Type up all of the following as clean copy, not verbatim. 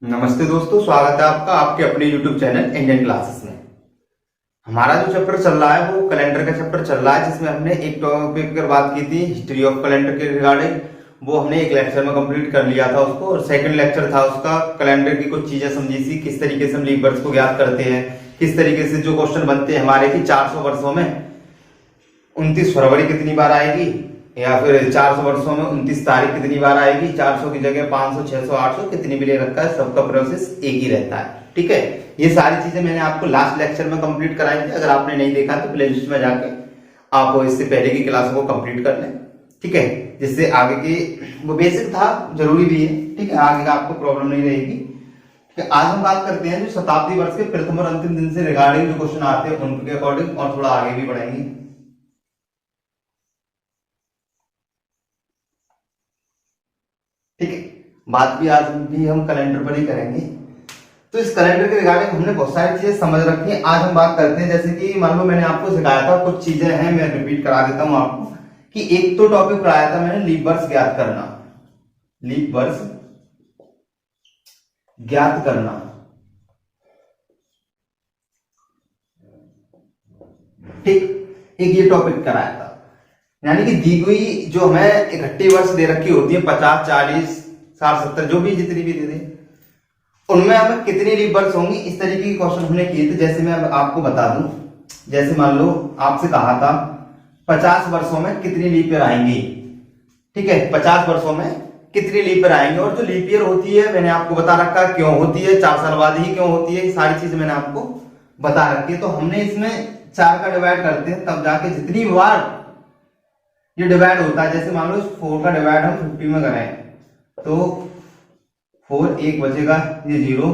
नमस्ते दोस्तों, स्वागत है आपका आपके अपने YouTube चैनल इंडियन क्लासेस में। हमारा जो चैप्टर चल रहा है वो कैलेंडर का चैप्टर चल रहा है, जिसमें हमने एक टॉपिक पर बात की थी हिस्ट्री ऑफ कैलेंडर के रिगार्डिंग। वो हमने एक लेक्चर में कंप्लीट कर लिया था उसको, और सेकंड लेक्चर था उसका कैलेंडर की कुछ चीजें समझी सी, किस तरीके से हम लीप वर्ष को ज्ञात करते हैं, किस तरीके से जो क्वेश्चन बनते हैं हमारे की 400 वर्षों में 29 फरवरी कितनी बार आएगी, या फिर 400 वर्षों में 29 तारीख कितनी बार आएगी, 400 की जगह 500, 600, 800 कितनी भी ले रखा है, सबका प्रोसेस एक ही रहता है। ठीक है, ये सारी चीजें मैंने आपको लास्ट लेक्चर में कंप्लीट कराई थी। अगर आपने नहीं देखा तो प्लेलिस्ट में जाके आप इससे पहले की क्लास को कंप्लीट कर लें। ठीक है, जिससे आगे की वो बेसिक था, जरूरी भी है। ठीक है, आगे का आपको प्रॉब्लम नहीं रहेगी। ठीक है, आज हम बात करते हैं जो शताब्दी वर्ष के प्रथम और अंतिम दिन से रिगार्डिंग जो क्वेश्चन आते हैं उनके अकॉर्डिंग, और थोड़ा आगे भी बढ़ेंगे। ठीक है, बात भी आज भी हम कैलेंडर पर ही करेंगे। तो इस कैलेंडर के रिगार्डिंग हमने बहुत सारी चीजें समझ रखी हैं। आज हम बात करते हैं, जैसे कि मान लो मैंने आपको सिखाया था, कुछ चीजें हैं मैं रिपीट करा देता हूं आपको, कि एक तो टॉपिक पढ़ाया था मैंने लीप वर्ष ज्ञात करना, लीप वर्ष ज्ञात करना। ठीक, एक ये टॉपिक कराया था, यानी कि दी गई जो हमें इकट्ठी वर्ष दे रखी होती है 50, 40, 60, 70 जो भी जितनी भी दे दे, उनमें हमें कितनी लीप वर्ष होंगी, इस तरीके के क्वेश्चन हमने किए थे। जैसे मैं आपको बता दूं, जैसे मान लो आपसे कहा था 50 वर्षों में कितनी लीप ईयर आएंगी। ठीक है, 50 वर्षों में कितनी लीप ईयर आएंगे, और जो लीप ईयर होती है मैंने आपको बता रखा है क्यों होती है, 4 साल बाद ही क्यों होती है, ये सारी चीजें मैंने आपको बता रखी है। तो हमने इसमें 4 का डिवाइड करते हैं, तब जाके जितनी बार ये डिवाइड होता है, जैसे मान लो 4 का डिवाइड हम 50 में करें तो 4 एक बचेगा, ये 0,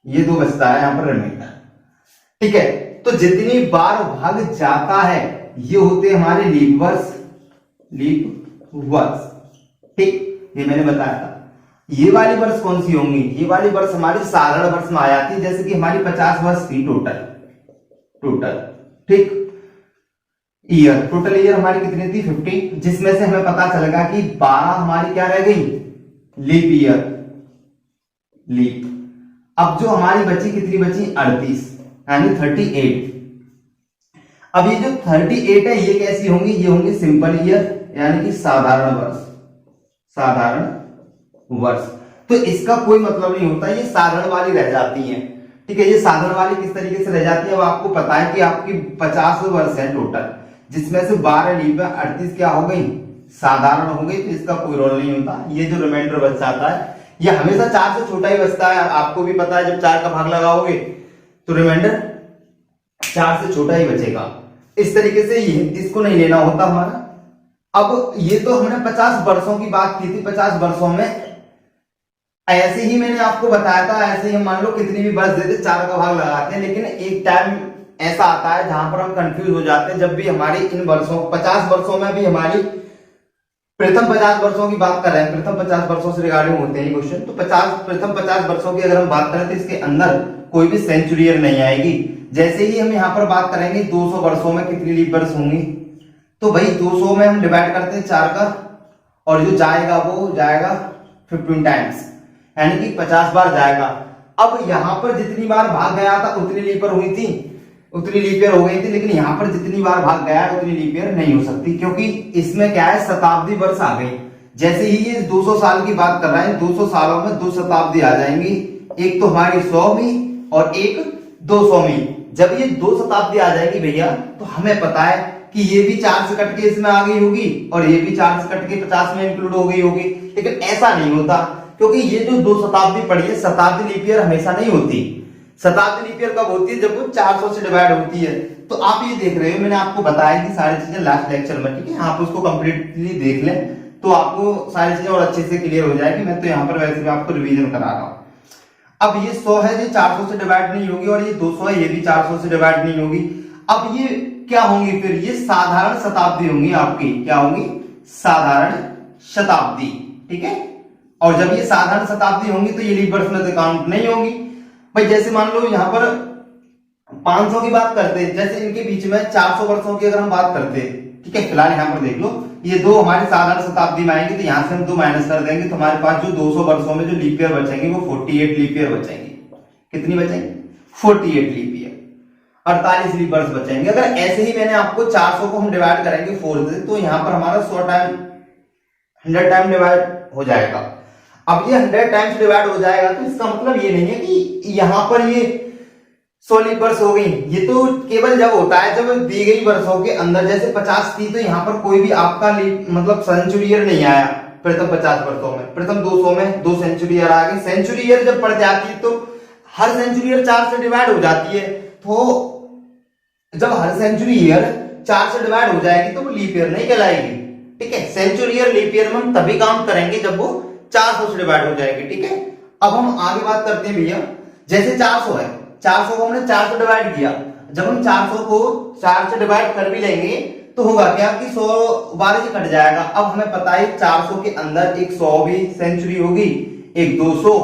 ये 2 बचता है यहाँ पर रिमाइंडर। ठीक है, तो जितनी बार भाग जाता है ये होते हैं हमारे लीप वर्ष, लीप वर्ष। ठीक, ये मैंने बताया था। ये वाली वर्ष कौन सी होंगी, ये वाली वर्ष हमारी साधारण वर्ष में आ जाती है, जैसे कि हमारी 50 वर्ष थी टोटल। ठीक, ईयर, टोटल ईयर हमारी कितनी थी 50, जिसमें से हमें पता चलेगा कि 12 हमारी क्या रह गई, लीप ईयर, लीप। अब जो हमारी बची कितनी बची 38, यानी 38। अब ये जो 38 है ये कैसी होंगी, ये होंगी सिंपल ईयर, यानी कि साधारण वर्ष। तो इसका कोई मतलब नहीं होता, ये साधारण वाली रह जाती है। ठीक है, ये साधारण वाली किस तरीके से रह जाती है, अब आपको पता है कि आपकी 50 वर्ष है टोटल, जिसमें से 12 लीप है, 38 क्या हो गई, साधारण हो गई, तो इसका कोई रोल नहीं होता। ये जो रिमाइंडर बच जाता है ये हमेशा 4 से छोटा ही बचता है। आपको भी पता है जब 4 का भाग लगाओगे तो रिमाइंडर 4 से छोटा ही बचेगा। इस तरीके से ये इसको नहीं लेना होता हमारा। अब ये तो हमने 50 वर्षों की बात की थी, 50 वर्षों में ऐसे ही मैंने आपको बताया था, ऐसे ही हम मान लो कितनी भी वर्ष देते 4 का भाग लगाते हैं, लेकिन एक टाइम ऐसा आता है जहां पर हम कंफ्यूज हो जाते हैं। जब भी हमारी इन वर्षों 50 वर्षों में भी हमारी प्रथम 50 वर्षों की बात कर रहे हैं, प्रथम 50 वर्षों से रिगार्डिंग होते हैं क्वेश्चन, तो प्रथम 50 वर्षों की अगर हम बात करें तो इसके अंदर कोई भी सेंचुरी ईयर नहीं आएगी। जैसे ही हम यहाँ पर बात करेंगे 200 वर्षों में कितनी लीप वर्ष होंगी, तो भाई 200 में हम डिवाइड करते हैं 4 का, और जो जाएगा वो जाएगा 15 टाइम्स, यानी कि 50 बार जाएगा। अब यहाँ पर जितनी बार भाग गया था उतनी लीप ईयर हुई थी, उतनी लीप ईयर हो गई थी, लेकिन यहाँ पर जितनी बार भाग गया है उतनी लीप ईयर नहीं हो सकती, क्योंकि इसमें क्या है, शताब्दी वर्ष आ गई। जैसे ही ये 200 साल की बात कर रहे हैं, 200 सालों में 2 शताब्दी आ जाएंगी, एक तो हमारी 100वीं और एक 200वीं। जब ये 2 शताब्दी आ जाएगी भैया, तो हमें पता है कि ये भी 4 से कट के इसमें आ गई होगी, और ये भी 4 से कट के 50 में इंक्लूड हो गई होगी। लेकिन ऐसा नहीं होता, क्योंकि ये जो 2 शताब्दी पड़ी है, शताब्दी लीप ईयर हमेशा नहीं होती। शताब्दी लीप ईयर कब होती है, जब वो 400 से डिवाइड होती है। तो आप ये देख रहे हो, मैंने आपको बताया कि सारी चीजें लास्ट लेक्चर में। ठीक है, आप उसको कंप्लीटली देख लें तो आपको सारी चीजें और अच्छे से क्लियर हो जाएगी। मैं तो यहाँ पर वैसे भी आपको रिवीजन करा रहा हूँ। अब ये 100 है, ये 400 से डिवाइड नहीं होगी, और ये 200 है, ये भी 400 से डिवाइड नहीं होगी। अब ये क्या होंगी, फिर ये साधारण शताब्दी होंगी आपकी, क्या होंगी, साधारण शताब्दी। ठीक है, और जब ये साधारण शताब्दी होंगी तो ये लीप वर्ष में काउंट नहीं होंगी। भाई जैसे मान लो यहाँ पर 500 की बात करते हैं, जैसे इनके बीच में 400 वर्षों की अगर हम बात करते हैं, ठीक है। फिलहाल यहाँ पर देख लो, ये 2 हमारे साधारण शताब्दी में आएंगे, तो यहाँ से हम 2 माइनस कर देंगे, तो हमारे पास जो 200 वर्षों में जो लीप ईयर बचेंगे वो 48 लीप ईयर बचेंगे। कितनी बचेंगे? 48 लीप ईयर, 48 लीप वर्ष बचेंगे। अगर ऐसे ही मैंने आपको 400 को हम डिवाइड करेंगे 4 से, तो यहाँ पर हमारा 100 टाइम डिवाइड हो जाएगा। अब ये 100 टाइम्स डिवाइड हो जाएगा, तो इसका मतलब ये नहीं है कि यहाँ पर ये 100 लीप वर्ष हो गई। ये तो केवल जब होता है जब दी गई वर्षों के अंदर, जैसे 50 थी तो यहाँ पर कोई भी आपका लीप मतलब सेंचुरी ईयर नहीं आया प्रथम 50 वर्षों में। प्रथम 200 में 2 सेंचुरी ईयर आ गई। सेंचुरी ईयर जब पड़ जाती है तो हर सेंचुरी ईयर 4 से डिवाइड हो जाती है, तो जब हर सेंचुरी ईयर 4 से डिवाइड हो जाएगी तो वो लीप ईयर नहीं कहलाएगी, ठीक है। सेंचुरी ईयर लीप ईयर में हम तभी काउंट करेंगे जब वो 400 से डिवाइड हो जाएगी, ठीक है। अब हम आगे बात करते हैं भैया, जैसे 400 है, 400 को हमने 4 से डिवाइड किया। जब हम 400 को 4 से डिवाइड कर भी लेंगे तो होगा क्या कि 100 बार से कट जाएगा। अब हमें पता है 400 के अंदर एक 100 भी सेंचुरी होगी, एक 200,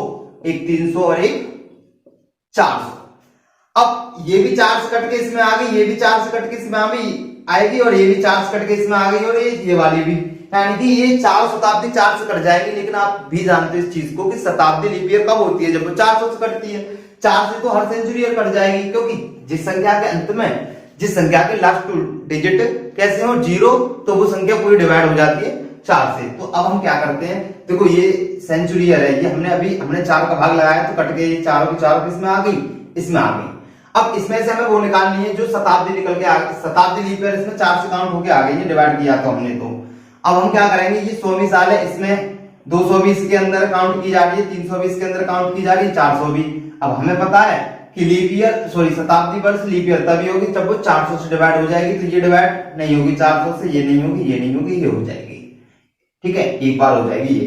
एक 300 और एक 400। अब ये भी 4 से कट के इसमें आ गई, ये भी 4 से कट के इसमें आएगी, और ये भी 4 से कट के इसमें आ गई, और ये वाली भी, यानी कि ये 4 शताब्दी 4 से कट जाएगी। लेकिन आप भी जानते हो इस चीज को कि शताब्दी लीप ईयर कब होती है? जब वो 400 से कटती है। 4 से तो हर सेंचुरी ईयर कट जाएगी, क्योंकि जिस संख्या के अंत में, जिस संख्या के लास्ट 2 डिजिट कैसे हो 0, तो वो संख्या पूरी डिवाइड हो जाती है 4 से। तो अब हम क्या करते हैं, देखो ये सेंचुरी ईयर है, ये हमने 4 का भाग लगाया तो कट गई, 4 की 4 इसमें आ गई, इसमें आ गई। अब इसमें से हमें वो निकालनी है जो शताब्दी निकल के आ गई, शताब्दी लीप ईयर इसमें 4 से काउंट होके आ गई, ये डिवाइड किया तो हमने। तो अब हम क्या करेंगे, ये 100वीं साल है, इसमें 220 के अंदर काउंट की जा रही है, 320 के अंदर काउंट की जा रही है, 400 भी। अब हमें पता है कि लीप ईयर शताब्दी वर्ष लीप ईयर तभी होगी जब वो 400 से डिवाइड हो जाएगी। तो ये डिवाइड नहीं होगी 400 से, ये नहीं होगी, ये नहीं होगी, ये हो जाएगी, ठीक है, एक बार हो जाएगी ये।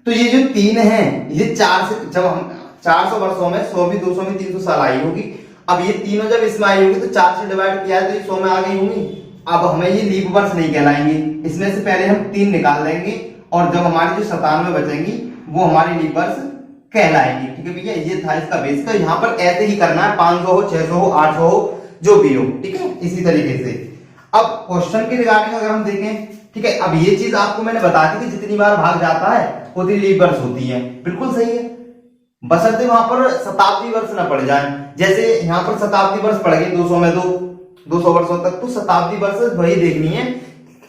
तो ये जो 3 है, ये 4 से, जब हम 400 वर्षों में 100 भी 200 में 300 साल आई होगी। अब ये तीनों जब इसमें आई होगी तो 4 से डिवाइड किया है तो ये 100 में आ गई होंगी। अब हमें ये लीप वर्ष नहीं कहलाएंगे, इसमें से पहले हम 3 निकाल देंगे, और जब हमारी जो 97 बचेंगी वो हमारी लीप वर्ष कहलाएंगी, ठीक है भैया। ये था इसका बेस। तो यहाँ पर ऐसे ही करना है, 500 हो, 600 हो, 800 हो, जो भी हो, ठीक है, इसी तरीके से। अब क्वेश्चन के रिगार्डिंग अगर हम देखें, ठीक है, अब ये चीज आपको मैंने बता दी कि जितनी बार भाग जाता है उतनी लीप वर्ष होती है, बिल्कुल सही है, बशर्ते वहां पर शताब्दी वर्ष ना पड़ जाए। जैसे यहाँ पर शताब्दी वर्ष पड़ गई 200 में 200 वर्षों तक, तो शताब्दी वर्ष वही देखनी है,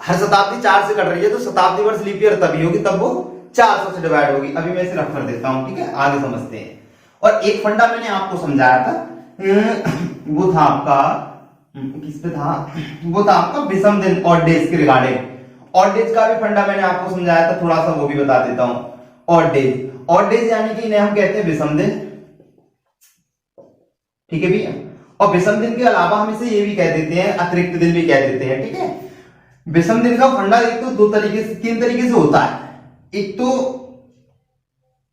हर शताब्दी 4 से कट रही है तो शताब्दी वर्ष लीप ईयर तभी होगी तब वो 400 से डिवाइड होगी। अभी मैं इसे रफ कर देता हूं, ठीक है, आगे समझते हैं। और एक फंडा मैंने आपको समझाया था, वो था आपका, किस पे था, वो था आपका विषम दिन और डेज के रिगार्डिंग। और डेज का भी फंडा मैंने आपको समझाया था, थोड़ा सा वो भी बता देता हूं। और डेज यानी कि इन्हें हम कहते हैं विषम दिन, ठीक है भैया। और विषम दिन के अलावा हम इसे ये भी कह देते हैं, अतिरिक्त दिन भी कह देते हैं, ठीक है। विषम दिन का फंडा एक तो 3 तरीके से होता है। एक तो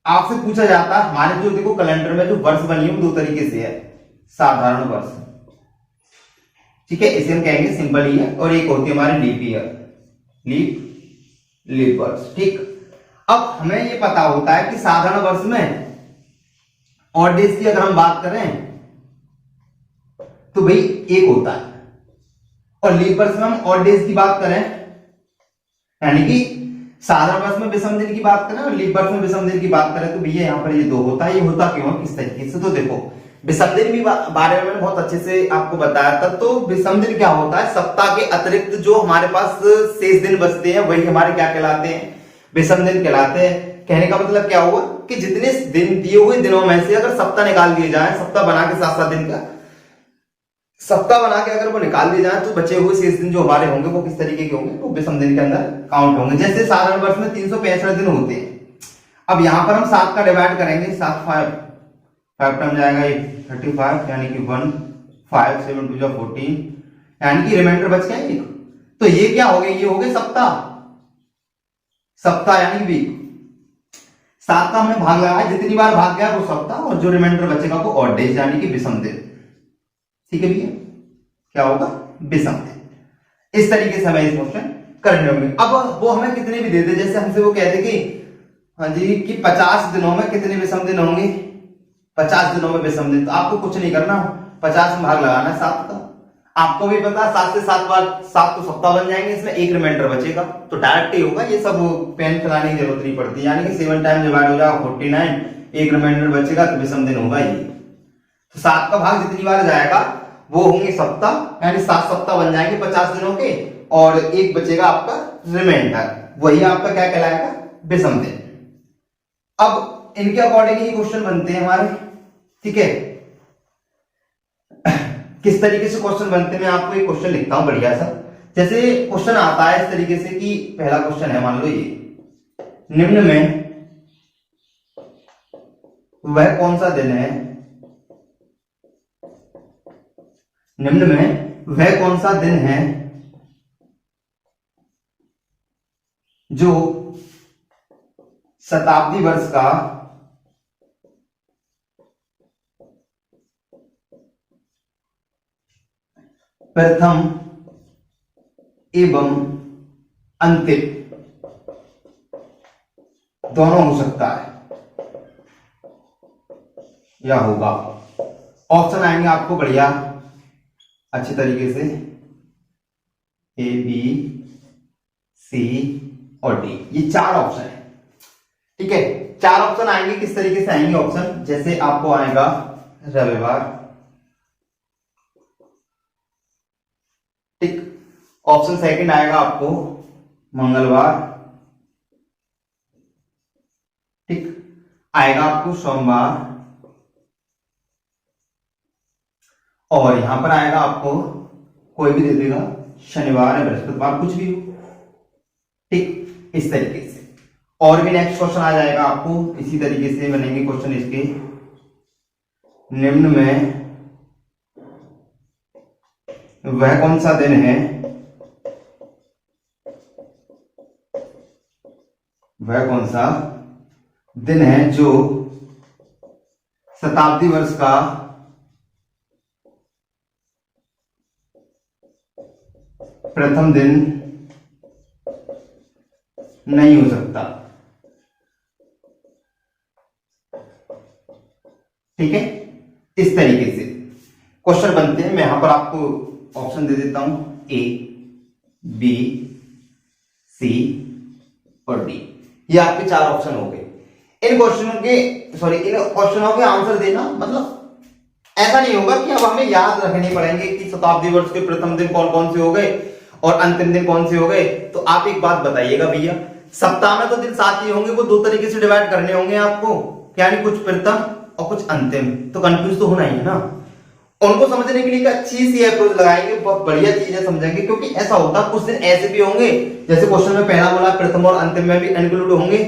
आपसे पूछा जाता है, हमारे जो देखो कैलेंडर में जो वर्ष बनी है वो 2 तरीके से है, साधारण वर्ष, ठीक है, इसे हम कहेंगे सिंपल ईयर, और एक होती है हमारी लीप ईयर, लीप वर्ष, ठीक। अब हमें ये पता होता है कि साधारण वर्ष में ऑड डेज की अगर हम बात करें तो भाई 1 होता है, और लीप वर्ष में हम ऑड डेज की बात करें, यानी कि साधारण वर्ष में विषम दिन की बात करें और लीप वर्ष में विषम दिन की बात करें, तो भैया यहाँ पर ये 2 होता है। ये होता क्यों, किस तरीके से, तो देखो विषम दिन भी बारे में मैंने बहुत अच्छे से आपको बताया था। तो विषम दिन क्या होता है, सप्ताह के अतिरिक्त जो हमारे पास शेष दिन बचते हैं वही हमारे क्या कहलाते हैं, विषम दिन कहलाते हैं। कहने का मतलब क्या हुआ कि जितने दिन दिए हुए दिनों में से अगर सप्ताह निकाल दिए जाए, सप्ताह बना के 7-7 दिन का सप्ताह बना के अगर वो निकाल दिए जाए, तो बचे हुए शेष दिन जो हमारे होंगे वो किस तरीके के होंगे, वो विषम दिन के अंदर काउंट होंगे। जैसे साधारण वर्ष में 365 दिन होते हैं। अब यहां पर हम 7 का डिवाइड करेंगे, 7 5 टर्म जाएगा 35, यानी कि 1 5 7 2 14, यानी कि रिमाइंडर बच गया 1। तो ये क्या हो गए, ये हो गए सप्ताह यानी वीक। 7 का हमने भाग लगाया, जितनी बार भाग गया वो सप्ताह, और जो रिमाइंडर बचेगा वो ऑड डेज यानी कि विषम दिन, ठीक है भैया, क्या होगा, विषम दिन। इस तरीके से हमें इस क्वेश्चन करने होंगे। अब वो हमें कितने भी दे दे, जैसे हमसे वो कहते कि हाँ जी कि 50 दिनों में कितने विषम दिन होंगे, 50 दिनों में विषम दिन, तो आपको कुछ नहीं करना, 50 में भाग लगाना है 7 का। आपको भी पता है 7 से 7 बार 7 तो सप्ताह बन जाएंगे, इसमें एक रिमाइंडर बचेगा तो डायरेक्ट ही होगा, ये सब पेन चलाने की जरूरत नहीं पड़ती। यानी कि 7 टाइम डिवाइड हो जाएगा 49, एक रिमाइंडर बचेगा तो विषम दिन होगा ये। तो 7 का भाग जितनी बार जाएगा वो होंगे सप्ताह, यानी 7 सप्ताह बन जाएंगे 50 दिनों के, और एक बचेगा आपका रिमाइंडर, वही आपका क्या कहलाएगा, विषम दिन। अब इनके अकॉर्डिंग ही क्वेश्चन बनते हैं हमारे, ठीक है। किस तरीके से क्वेश्चन बनते हैं, मैं आपको एक क्वेश्चन लिखता हूं बढ़िया सा। जैसे क्वेश्चन आता है इस तरीके से कि पहला क्वेश्चन है, मान लो ये, निम्न में वह कौन सा दिन है, निम्न में वह कौन सा दिन है जो शताब्दी वर्ष का प्रथम एवं अंतिम दोनों हो सकता है या होगा। ऑप्शन आएंगे आपको बढ़िया अच्छी तरीके से, ए बी सी और डी, ये 4 ऑप्शन है, ठीक है। 4 ऑप्शन आएंगे, किस तरीके से आएंगे ऑप्शन, जैसे आपको आएगा रविवार, ठीक। ऑप्शन सेकंड आएगा आपको मंगलवार, ठीक। आएगा आपको सोमवार, और यहां पर आएगा आपको कोई भी दे देगा शनिवार या बृहस्पतिवार, कुछ भी हो, ठीक। इस तरीके से और भी नेक्स्ट क्वेश्चन आ जाएगा आपको, इसी तरीके से बनेंगे क्वेश्चन इसके, निम्न में वह कौन सा दिन है, वह कौन सा दिन है जो शताब्दी वर्ष का प्रथम दिन नहीं हो सकता, ठीक है। इस तरीके से क्वेश्चन बनते हैं। मैं यहां पर आपको ऑप्शन दे देता हूं, ए बी सी और डी, ये आपके 4 ऑप्शन हो गए। इन क्वेश्चनों के आंसर देना मतलब ऐसा नहीं होगा कि अब हमें याद रखने पड़ेंगे कि शताब्दी वर्ष के प्रथम दिन कौन कौन से हो गए और अंतिम दिन कौन से हो गए। तो आप एक बात बताइएगा भैया, सप्ताह में तो दिन 7 ही होंगे, वो 2 तरीके से डिवाइड करने होंगे आपको, यानी कुछ प्रथम और कुछ अंतिम, तो कंफ्यूज तो होना ही है ना। उनको समझने के लिए एक अच्छी सी अप्रोच लगाएंगे, बहुत बढ़िया चीजें समझेंगे, क्योंकि ऐसा होता है कुछ दिन ऐसे भी होंगे, जैसे क्वेश्चन में पहला बोला प्रथम और अंतिम में भी इंक्लूड होंगे,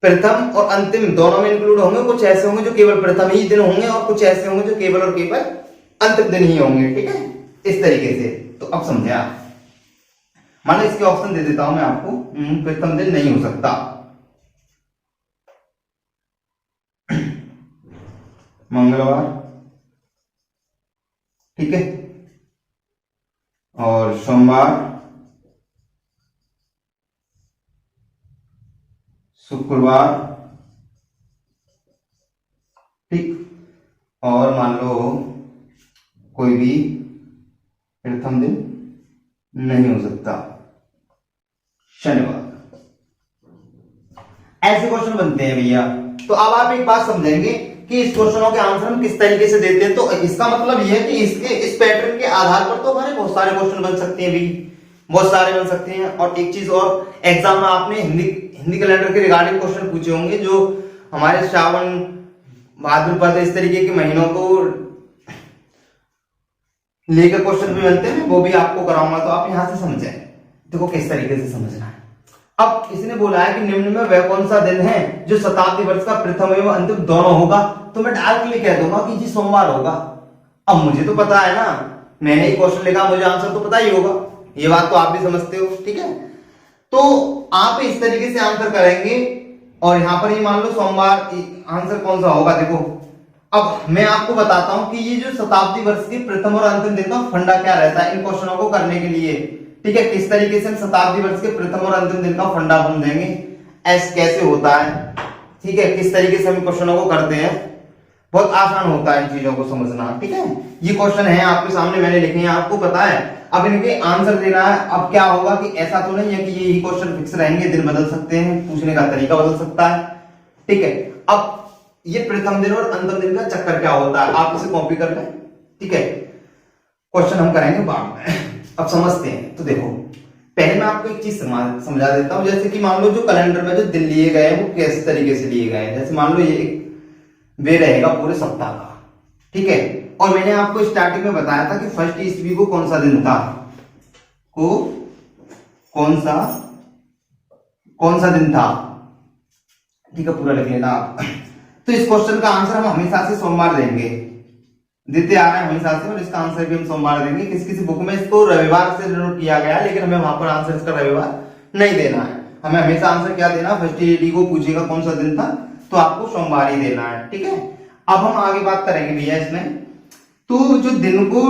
प्रथम और अंतिम दोनों में इंक्लूड होंगे। कुछ ऐसे होंगे जो केवल प्रथम ही दिन होंगे और कुछ ऐसे होंगे जो केवल और केवल अंतिम दिन ही होंगे, ठीक है। इस तरीके से तो अब समझे आप। मान लो इसके ऑप्शन दे देता हूं मैं आपको, प्रथम दिन नहीं हो सकता, मंगलवार, ठीक है, और सोमवार, शुक्रवार, ठीक, और मान लो कोई भी प्रथम दिन नहीं हो सकता, शनिवार। ऐसे क्वेश्चन बनते हैं भैया। तो अब आप एक बात समझेंगे कि इस क्वेश्चनों के आंसर हम किस तरीके से देते हैं। तो इसका मतलब यह है कि इस पैटर्न के आधार पर तो हमारे बहुत सारे क्वेश्चन बन सकते हैं भी, बहुत सारे बन सकते हैं। और एक चीज और, एग्जाम में आपने हिंदी कैलेंडर के रिगार्डिंग क्वेश्चन पूछे होंगे, जो हमारे श्रावण भाद्रपद इस तरीके के महीनों को लेकर क्वेश्चन भी बनते हैं, वो भी आपको कराऊंगा, तो आप यहां से समझें, देखो किस तरीके से समझना है। अब इसने बोला है कि निम्न में वह कौन सा दिन है जो शताब्दी वर्ष का प्रथम एवं अंतिम दोनों होगा, तो मैं डायरेक्टली कह दूंगा कि जी सोमवार होगा। अब मुझे तो पता है ना, मैंने ही क्वेश्चन लिखा, मुझे आंसर तो पता ही होगा, ये बात तो आप भी समझते हो, ठीक है। तो आप इस तरीके से आंसर करेंगे, और यहां पर ये मान लो सोमवार आंसर कौन सा होगा। देखो अब मैं आपको बताता हूं कि ये जो शताब्दी वर्ष के प्रथम और अंतिम दिन का फंडा क्या रहता है इन क्वेश्चनों को करने के लिए, ठीक है। किस तरीके से हम शताब्दी वर्ष के प्रथम और अंतिम दिन का फंडा बन देंगे, ऐसे कैसे होता है, ठीक है, किस तरीके से हम क्वेश्चनों को करते हैं, बहुत आसान होता है इन चीजों को समझना, ठीक है। ये क्वेश्चन है आपके सामने मैंने लिखे हैं, आपको पता है, अब इनके आंसर देना है। अब क्या होगा कि ऐसा तो नहीं है कि यही क्वेश्चन फिक्स रहेंगे, दिन बदल सकते हैं, पूछने का तरीका बदल सकता है, ठीक है। अब ये प्रथम दिन और अंतिम दिन का चक्कर क्या होता है, आप इसे कॉपी कर लें, ठीक है। क्वेश्चन हम करेंगे बाद में, अब समझते हैं। तो देखो पहले मैं आपको एक चीज समझा देता हूं, जैसे कि मान लो जो कैलेंडर में जो दिन लिए गए हैं वो किस तरीके से लिए गए हैं। जैसे मान लो ये वे रहेगा पूरे सप्ताह का, ठीक है। और मैंने आपको स्टार्टिंग में बताया था कि फर्स्ट ईस्वी को कौन सा दिन था, को कौन सा दिन था, ठीक है, पूरा लिख लेना आप। तो इस क्वेश्चन का आंसर हम हमेशा से सोमवार देंगे, देते आ रहे हैं हमेशा से, और इसका आंसर भी हम सोमवार देंगे। किसी बुक में इसको रविवार से नोट किया गया है, लेकिन हमें वहां पर आंसर इसका रविवार नहीं देना है, हमें हमेशा आंसर क्या देना, फर्स्ट ईडी को पूछेगा कौन सा दिन था तो आपको सोमवार ही देना है, ठीक है। अब हम आगे बात करेंगे भैया इसमें, तो जो दिन को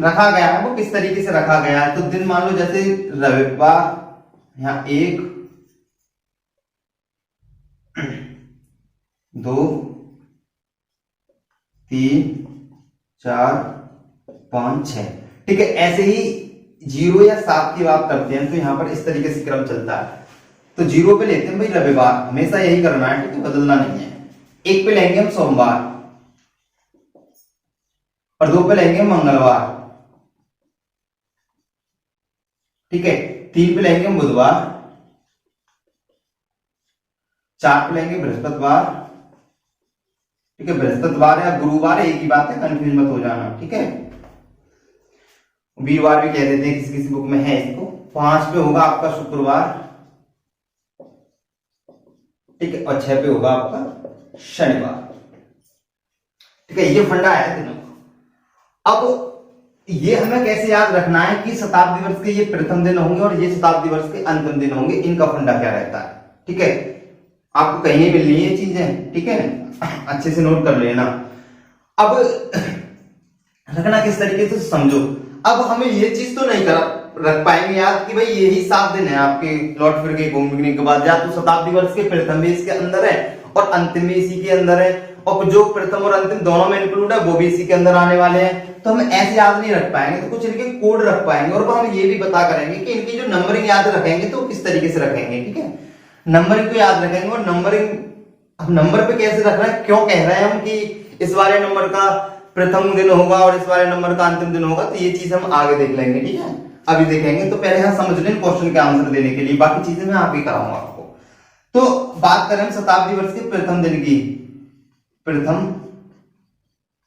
रखा गया है वो किस तरीके से रखा गया है। तो दिन मान लो जैसे रविवार, यहाँ 1 2 3 4 5 6, ठीक है। ऐसे ही 0 या 7 की बात करते हैं तो यहां पर इस तरीके से क्रम चलता है। तो 0 पे लेते हैं भाई रविवार, हमेशा यही करना है, ठीक है, बदलना नहीं है। 1 पे लेंगे हम सोमवार, और 2 पे लेंगे मंगलवार, ठीक है। 3 पे लेंगे बुधवार, 4 पे लेंगे बृहस्पतिवार, ठीक है। बृहस्पतिवार या गुरुवार एक ही बात है, कंफ्यूज मत हो जाना, ठीक है। वीरवार भी कह देते हैं, किसी किसी बुक में है इसको। 5 पे होगा आपका शुक्रवार, ठीक है, और 6 पे होगा आपका शनिवार, ठीक है। ये फंडा है दिनों का। अब ये हमें कैसे याद रखना है कि शताब्दी वर्ष के ये प्रथम दिन होंगे और ये शताब्दी वर्ष के अंतिम दिन होंगे, इनका फंडा क्या रहता है, ठीक है। आपको कहीं नहीं मिलनी है चीजें, ठीक है, अच्छे से नोट कर लेना। अब रखना किस तरीके से समझो। अब हमें ये चीज तो नहीं रख पाएंगे याद कि भाई यही 7 दिन है आपके लौट फिर के घूमने के बाद, या तो शताब्दी वर्ष के प्रथम भी इसके अंदर है और अंतिम भी इसी के अंदर है, और जो प्रथम और अंतिम दोनों में इंक्लूड है वो भी इसी के अंदर आने वाले हैं। तो हम ऐसे याद नहीं रख पाएंगे, तो कुछ इनके कोड रख पाएंगे, और हम ये भी पता करेंगे कि इनकी जो नंबरिंग याद रखेंगे तो किस तरीके से रखेंगे, ठीक है। नंबरिंग को याद रखेंगे, और नंबरिंग, हम नंबर पे कैसे रख रहे हैं, क्यों कह रहे हैं हम कि इस वाले नंबर का प्रथम दिन होगा और इस वाले नंबर का अंतिम दिन होगा, तो ये चीज हम आगे देख लेंगे, ठीक है, अभी देखेंगे। तो पहले हम समझ लें क्वेश्चन के आंसर देने के लिए, बाकी चीजें मैं आप ही कराऊंगा आपको। तो बात करें हम शताब्दी वर्ष के प्रथम दिन की, प्रथम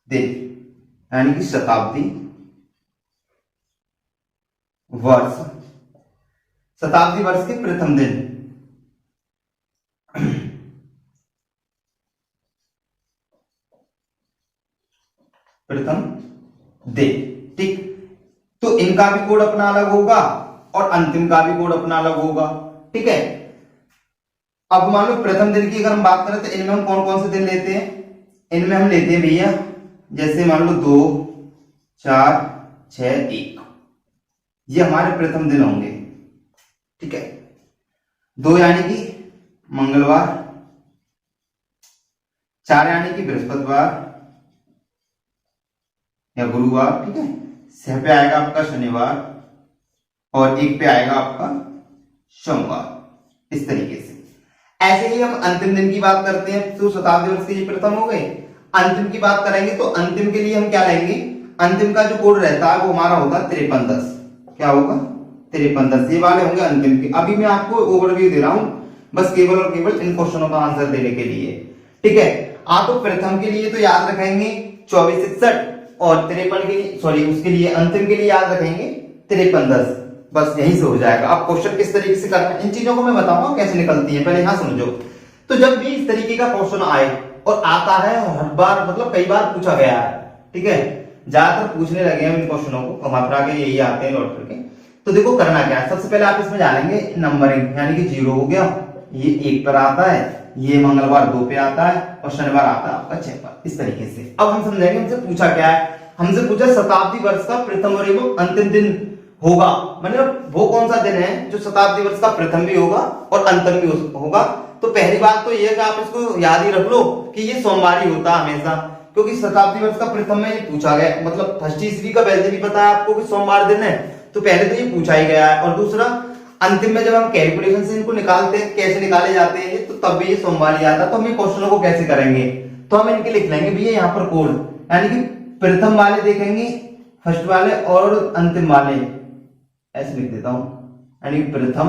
दिन यानी कि शताब्दी वर्ष, शताब्दी वर्ष के प्रथम दिन, प्रथम दिन, ठीक। तो इनका भी कोड अपना अलग होगा और अंतिम का भी कोड अपना अलग होगा, ठीक है। अब मान लो प्रथम दिन की अगर हम बात करें तो इनमें हम कौन कौन से दिन लेते हैं, इनमें हम लेते हैं भैया, जैसे मान लो 2 4 6 1, ये हमारे प्रथम दिन होंगे, ठीक है। 2 यानी कि मंगलवार, 4 यानी कि बृहस्पतिवार या गुरुवार, ठीक है। 6 पे आएगा आपका शनिवार, और 1 पे आएगा आपका सोमवार, इस तरीके से। ऐसे ही हम अंतिम दिन की बात करते हैं, तो शताब्दी वर्ष के ये प्रथम हो गए। अंतिम की बात करेंगे तो अंतिम के लिए हम क्या लेंगे, अंतिम का जो कोड रहता है वो हमारा होगा 5310, क्या होगा 5310, ये वाले होंगे अंतिम के। अभी मैं आपको ओवरव्यू दे रहा हूं बस केवल और केवल इन क्वेश्चनों का आंसर देने के लिए, ठीक है। आप तो प्रथम के लिए तो याद रखेंगे 2461, और 53 के लिए, सॉरी उसके लिए अंतिम के लिए याद रखेंगे 5310, बस यहीं से हो जाएगा। अब क्वेश्चन किस तरीके से करना है इन चीजों को मैं बताऊंगा कैसे निकलती है, पहले यहां समझो। तो जब भी इस तरीके का क्वेश्चन आए, और आता है हर बार, मतलब कई बार पूछा गया है, ठीक है, ज्यादातर पूछने लगे हैं इन क्वेश्चनों को, कमात्रा के यही आते हैं लौट करके। तो देखो करना क्या है, सबसे पहले आप इसमें जानेंगे नंबरिंग, यानी कि 0 हो गया, ये 1 पर आता है, ये मंगलवार 2 पे आता है, और शनिवार आता है आपका 6 पर, इस तरीके से। अब हम समझेंगे हमसे पूछा क्या है, हमसे पूछा शताब्दी वर्ष का प्रथम और एवं अंतिम दिन होगा, मतलब वो कौन सा दिन है जो शताब्दी वर्ष का प्रथम भी होगा और अंतिम भी होगा। तो पहली बात तो ये है कि आप इसको याद ही रख लो कि ये सोमवार ही होता है हमेशा, क्योंकि शताब्दी वर्ष का प्रथम में ये पूछा गया, मतलब फर्स्ट ईस्वी का वैसे भी पता है आपको कि सोमवार दिन है, तो पहले तो ये पूछा ही गया है। और दूसरा अंतिम में जब हम कैलकुलेशन से इनको निकालते हैं, कैसे निकाले जाते हैं ये, तो तब भी ये सोमवार ही आता है। तो हम ये क्वेश्चनों को कैसे करेंगे, तो हम इनके लिख लेंगे भैया यहाँ पर कोड, यानी कि प्रथम वाले देखेंगे, फर्स्ट वाले और अंतिम वाले, ऐसे लिख देता हूं, यानी प्रथम,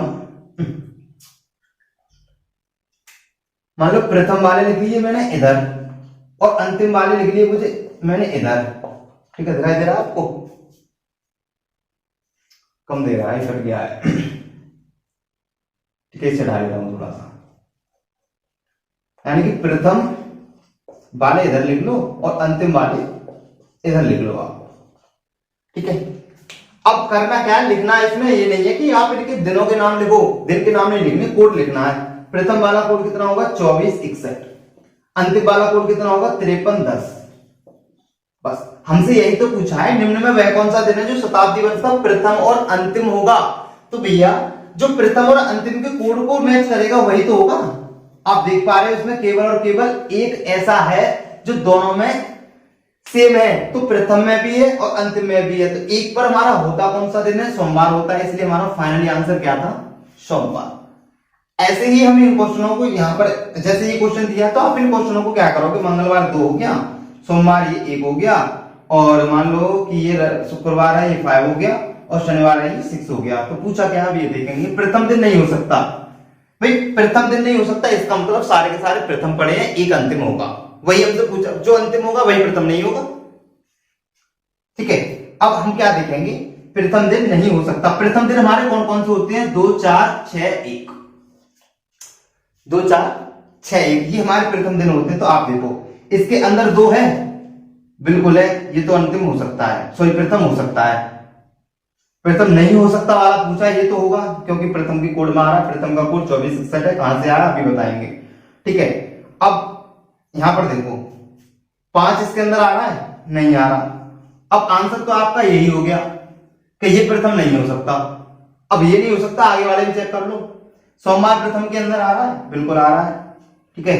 मान लो प्रथम वाले लिख लीजिए मैंने इधर, और अंतिम वाले लिख लिए मुझे मैंने इधर। ठीक है, दिखाई दे रहा है आपको, कम दे रहा है, कट गया है। ठीक है, इसे ढा लेता हूं थोड़ा सा, यानी कि प्रथम वाले इधर लिख लो और अंतिम वाले इधर लिख लो आप। ठीक है, अब करना क्या है, लिखना है इसमें ये नहीं है कि आप इनके दिनों के नाम लिखो, दिन के नाम नहीं लिखने, कोड लिखना है। प्रथम वाला कोड कितना होगा 2461, अंतिम वाला कोड कितना होगा 5310। बस हमसे यही तो पूछा है, निम्न में वह कौन सा दिन है जो शताब्दी वर्ष का प्रथम और अंतिम होगा। तो भैया जो प्रथम और अंतिम के कोड को मैच करेगा वही तो होगा। आप देख पा रहे हो इसमें केवल और केवल एक ऐसा है जो दोनों में सेम है, तो प्रथम में भी है और अंतिम में भी है। तो एक पर हमारा होता कौन सा दिन है, सोमवार होता है, इसलिए हमारा फाइनली आंसर क्या था, सोमवार। ऐसे ही हम इन क्वेश्चनों को यहाँ पर, जैसे ये क्वेश्चन दिया तो आप इन क्वेश्चनों को क्या करोगे, मंगलवार 2 हो गया, सोमवार ये 1 हो गया, और मान लो कि ये शुक्रवार है ये 5 हो गया, और शनिवार है ये 6 हो गया। तो पूछा क्या, अब ये देखेंगे प्रथम दिन नहीं हो सकता भाई, प्रथम दिन नहीं हो सकता, इसका मतलब सारे के सारे प्रथम पड़े हैं, एक अंतिम होगा, वही हमसे पूछा, जो अंतिम होगा वही प्रथम नहीं होगा। ठीक है, अब हम क्या देखेंगे, प्रथम दिन नहीं हो सकता। प्रथम दिन हमारे कौन कौन से होते हैं, 2 4 6 1, 2 4 6 1, ये हमारे प्रथम दिन होते हैं। तो आप देखो इसके अंदर 2 है, बिल्कुल है, ये तो अंतिम हो सकता है, सॉरी प्रथम हो सकता है। प्रथम नहीं हो सकता वाला पूछा, ये तो होगा क्योंकि प्रथम की कोड में आ रहा है, प्रथम का कोड 2461 है, कहां से आ रहा है अभी बताएंगे। ठीक है, अब यहां पर देखो 5 इसके अंदर आ रहा है, नहीं आ रहा। अब आंसर तो आपका यही हो गया कि ये प्रथम नहीं हो सकता। अब ये नहीं हो सकता, आगे वाले भी चेक कर लो। सोमवार प्रथम के अंदर आ रहा है, बिल्कुल आ रहा है। ठीक है,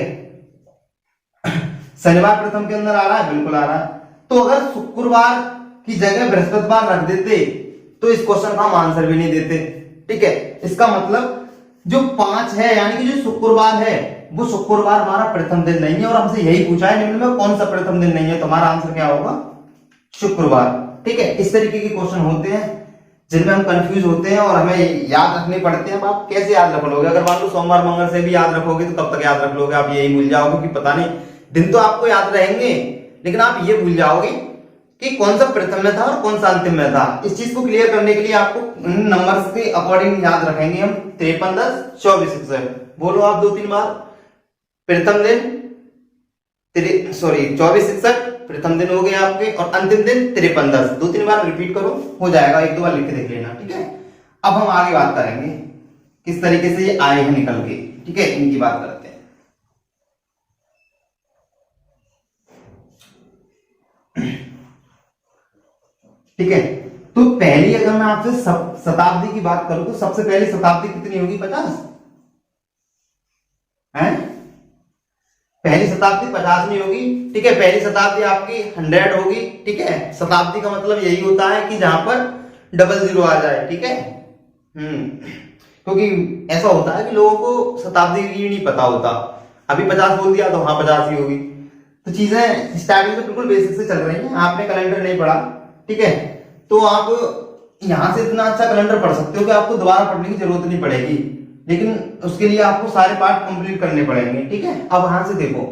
शनिवार प्रथम के अंदर आ रहा है, बिल्कुल आ रहा है। तो अगर शुक्रवार की जगह बृहस्पतिवार रख देते तो इस क्वेश्चन का हम आंसर भी नहीं देते। ठीक है, इसका मतलब जो 5 है, यानी कि जो शुक्रवार है, वो शुक्रवार हमारा प्रथम दिन नहीं है, और हमसे यही पूछा है निम्न में कौन सा प्रथम दिन नहीं है, तो हमारा आंसर क्या होगा, शुक्रवार। ठीक है, इस तरीके के क्वेश्चन होते हैं जिनमें हम कंफ्यूज होते हैं और हमें याद रखने पड़ते हैं। आप कैसे याद रख लोगे, अगर मान लो सोमवार मंगल से भी याद रखोगे तो कब तक याद रख लोगे, आप यही भूल जाओगे कि पता नहीं, दिन तो आपको याद रहेंगे लेकिन आप ये भूल जाओगे कि कौन सा प्रथम में था और कौन सा अंतिम में था। इस चीज को क्लियर करने के लिए आपको नंबर्स के अकॉर्डिंग याद रखेंगे हम, 53 10 24 61। बोलो आप 2-3 बार, प्रथम दिन 24 61 प्रथम दिन हो गए आपके, और अंतिम दिन 53 10, 2-3 बार रिपीट करो, हो जाएगा, 1-2 बार लिख के देख लेना। ठीक है, अब हम आगे बात करेंगे किस तरीके से ये आए हैं निकल के। ठीक है, इनकी बात करते हैं। ठीक है, तो पहली अगर मैं आपसे शताब्दी की बात करूं तो सबसे पहली शताब्दी कितनी होगी, 50 है, पहली शताब्दी 50 नहीं होगी। ठीक है, पहली शताब्दी आपकी 100 होगी। ठीक है, शताब्दी का मतलब यही होता है कि जहां पर डबल जीरो आ जाए। ठीक है, क्योंकि ऐसा होता है कि लोगों को शताब्दी की नहीं पता होता, अभी 50 बोल दिया तो हाँ 50 ही होगी। तो चीजें स्टार्टिंग में बिल्कुल बेसिक से चल रही हैं, आपने कैलेंडर नहीं पढ़ा, ठीक है, तो आप यहां से इतना अच्छा कैलेंडर पढ़ सकते हो कि आपको दोबारा पढ़ने की जरूरत नहीं पड़ेगी, लेकिन उसके लिए आपको सारे पार्ट कंप्लीट करने पड़ेंगे। ठीक है, अब यहां से देखो,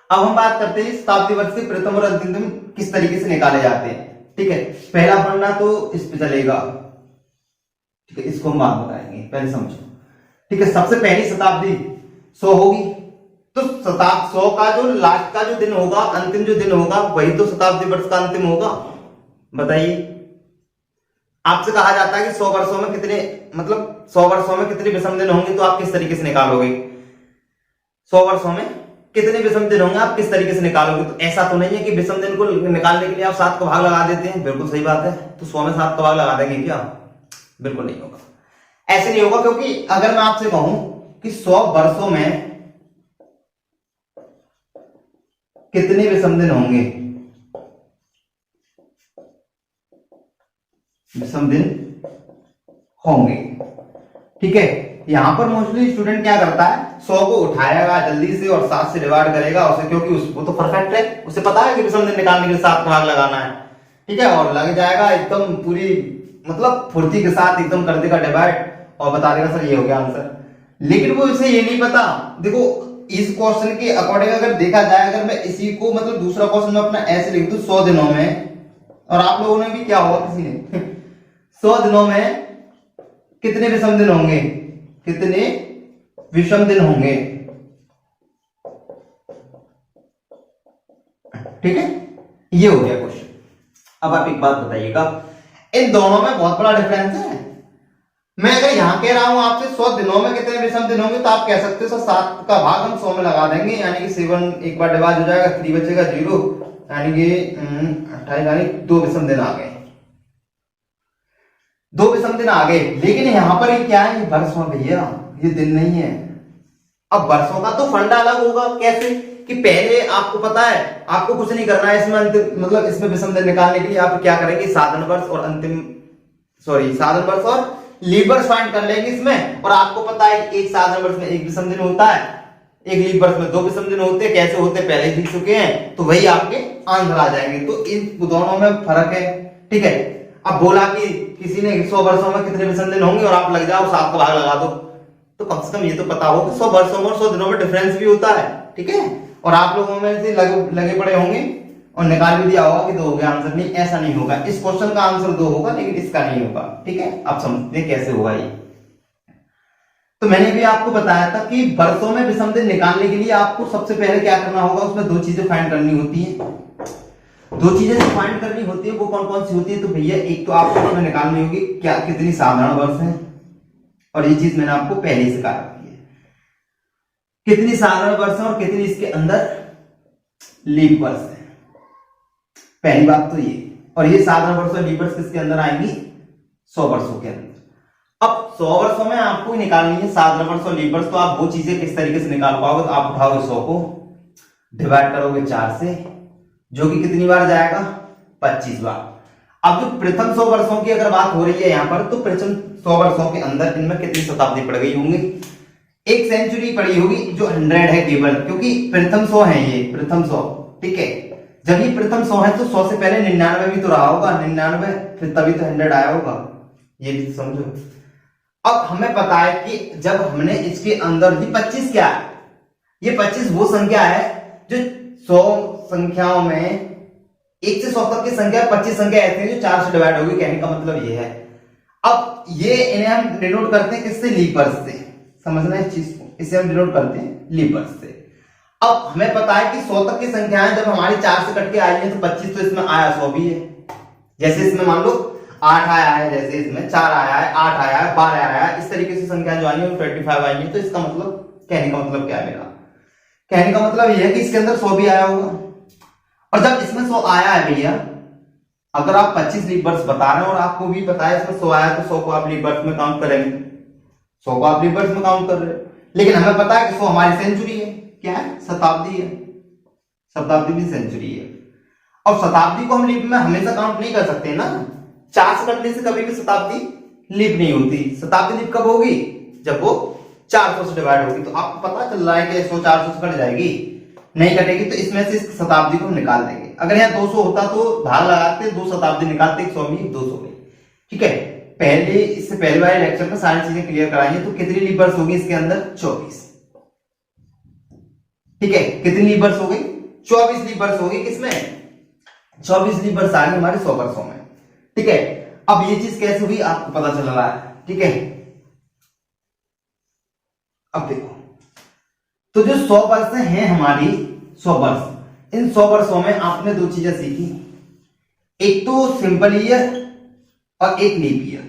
अब हम बात करते हैं शताब्दी वर्ष के प्रथम और अंतिम दिन किस तरीके से निकाले जाते हैं। ठीक है, पहला पढ़ना तो इस पे चलेगा, ठीक है, इसको हम बात बताएंगे, पहले समझो। ठीक है, सबसे पहली शताब्दी 100 होगी, तो 100 का जो लास्ट का जो दिन होगा, अंतिम जो दिन होगा, वही तो शताब्दी वर्ष का अंतिम होगा। बताइए, आपसे कहा जाता है कि 100 वर्षों में कितने, मतलब 100 वर्षों में कितने विषम दिन होंगे, तो आप किस तरीके से निकालोगे, 100 वर्षों में कितने विषम दिन होंगे, आप किस तरीके से निकालोगे। तो ऐसा तो नहीं है कि विषम दिन को निकालने के लिए आप 7 का भाग लगा देते हैं, बिल्कुल सही बात है, तो 100 में 7 का भाग लगा देंगे क्या, बिल्कुल नहीं होगा, ऐसे नहीं होगा। क्योंकि अगर मैं आपसे कहूं कि 100 वर्षों में कितने विषम दिन होंगे, विषम दिन होंगे। ठीक है, यहां पर मोस्टली स्टूडेंट क्या करता है, 100 को उठाएगा जल्दी से और 7 से डिवाइड करेगा उसे, क्योंकि वो तो परफेक्ट है, उसे पता है कि विषम दिन निकालने के लिए 7 का भाग लगाना है। ठीक है, और लग जाएगा एकदम पूरी मतलब फुर्ती के साथ एकदम कर देगा डिवाइड और बता देगा सर ये हो गया आंसर। लेकिन वो इसे ये नहीं पता, देखो इस क्वेश्चन के अकॉर्डिंग अगर देखा जाए, अगर मैं इसी को मतलब दूसरा क्वेश्चन में अपना ऐसे लिख दूं 100 दिनों में, और आप लोगों ने भी क्या होगा किसी ने 100 दिनों में कितने विषम दिन होंगे, कितने विषम दिन होंगे। ठीक है, ये हो गया क्वेश्चन। अब आप एक बात बताइएगा, इन दोनों में बहुत बड़ा डिफरेंस है। मैं अगर यहां कह रहा हूं आपसे 100 दिनों में कितने विषम दिन होंगे, तो आप कह सकते हो सर 7 का भाग हम 100 में लगा देंगे, यानी कि 7 एक बार डिवाइड हो जाएगा, 3 बचेगा 0, यानी कि 28, यानी 2 विषम दिन आ गए, 2 विषम दिन आ गए। लेकिन यहां पर ये क्या है, ये वर्ष में भैया, ये दिन नहीं है। अब वर्षों का तो फंडा अलग होगा, कैसे कि पहले आपको पता है आपको कुछ नहीं करना है इसमें, अंतिम मतलब इसमें विषम दिन निकालने के लिए आप क्या करेंगे, साधारण वर्ष और साधारण वर्ष और लीप वर्ष फाइंड कर लेंगे इसमें। और आपको पता है कि एक साधारण वर्ष में 1 विषम दिन होता है, एक लीप वर्ष में 2 विषम दिन होते हैं, कैसे होते हैं पहले ही दिख चुके हैं, तो वही आपके आंसर आ जाएंगे। तो इन दोनों में फर्क है। ठीक है, अब बोला कि किसी ने 100 वर्षों में कितने विषम दिन होंगे और आप लग जाओ 7 का भाग लगा दो, तो कम से कम ये तो पता हो कि 100 वर्षों में और 100 दिनों में डिफरेंस भी होता है। ठीक है, और आप लोगों में से लगे पड़े होंगे और निकाल भी दिया होगा कि 2 हो गया आंसर। नहीं, ऐसा नहीं होगा, इस क्वेश्चन का आंसर 2 होगा लेकिन इसका नहीं होगा। ठीक है, आप समझते हैं कैसे होगा ये। तो मैंने भी आपको बताया था कि वर्षों में विषम दिन निकालने के लिए आपको सबसे पहले क्या करना होगा, उसमें 2 चीजें फाइंड करनी होती है। 2 चीजें जो फाइंड करनी होती है वो कौन कौन सी होती है, तो भैया एक तो आपको उसमें निकालनी होगी क्या कितनी साधारण वर्ष है, और ये चीज मैंने आपको पहले ही सिखा रखी है, कितनी साधारण वर्ष है और कितनी इसके अंदर लीप वर्ष है। पहली बात तो ये, और ये साधारण वर्ष और लीप वर्ष किसके अंदर आएंगी, 100 वर्षों के अंदर। अब 100 वर्षों में आपको ही निकालनी है साधारण वर्ष और लीप वर्ष, तो आप वो चीजें किस तरीके से निकाल पाओगे, तो आप उठाओगे 100 को डिवाइड करोगे 4 से, जो कि कितनी बार जाएगा, 25 बार। अब जो प्रथम 100 वर्षों की अगर बात हो रही है यहां पर, तो प्रथम 100 वर्षों के अंदर इनमें कितनी शताब्दी पड़ गई होंगी, 1 सेंचुरी पड़ी होगी, जो 100 है केवल, क्योंकि प्रथम 100 है ये प्रथम 100। ठीक है, जब ये प्रथम 100 है तो 100 से पहले 99 भी तो रहा होगा, 99 फिर तभी तो 100 आया होगा, ये भी समझो। अब हमें पता है कि जब हमने इसके अंदर ही 25 क्या है, ये 25 वो संख्या है जो 100 संख्याओं में 1 से 100 तक की संख्या, 25 संख्या ऐसी है जो 4 से डिवाइड होगी, कहने का मतलब ये है। अब ये इन्हें हम डिनोट करते हैं किससे, लीप वर्ष से, समझना इस चीज को, इसे हम डिनोट करते हैं लीप वर्ष से। अब हमें पता है कि 100 तक की संख्याएं जब हमारी 4 से कट के आई है तो 25 तो इसमें आया, 100 भी है। जैसे इसमें मान लो 8 आया है, जैसे इसमें 4 आया है, 8 आया है, 12 आया है, इस तरीके से संख्या जो आई है वो 25 आई है। तो इसका मतलब, कहने का मतलब क्या है मेरा, कहने का मतलब ये है कि इसके अंदर 100 भी आया होगा। और जब इसमें 100 आया है भैया, अगर आप 25 लीप वर्ष बता रहे हैं और आपको भी पता है इसमें 100 आया, तो 100 को आप लीप वर्ष में काउंट करेंगे, 100 को आप लीप वर्ष में काउंट कर रहे हैं। लेकिन हमें पता है कि 100 हमारी सेंचुरी है, क्या है, शताब्दी है, शताब्दी भी सेंचुरी है। और शताब्दी को हम लीप में हमेशा काउंट नहीं कर सकते ना, 4 से कटने से कभी भी शताब्दी लीप नहीं होती। शताब्दी लीप कब होगी, जब वो 400 से डिवाइड होगी। तो आपको पता चल रहा है कि 100 400 से कट जाएगी, नहीं कटेगी, तो इसमें से इस शताब्दी को हम निकाल देंगे। अगर यहाँ 200 होता तो भाग लगाते, 2 शताब्दी निकालते, 100 में 200 में। ठीक है, पहले इससे पहले वाले लेक्चर में सारी चीजें क्लियर कराएंगे। तो कितनी लीप वर्ष होगी इसके अंदर, 24। ठीक है, कितनी लीप वर्ष हो गई, 24 लीप वर्ष होगी, किसमें, 24 लीप वर्ष आ गई हमारे 100 वर्षों में। ठीक है, अब ये चीज कैसे हुई आपको पता चल रहा है। ठीक है, अब देखो, तो जो 100 वर्ष हैं हमारी, 100 वर्ष, इन 100 वर्षों में आपने 2 चीजें सीखी, एक तो सिंपल ईयर और एक लीप ईयर।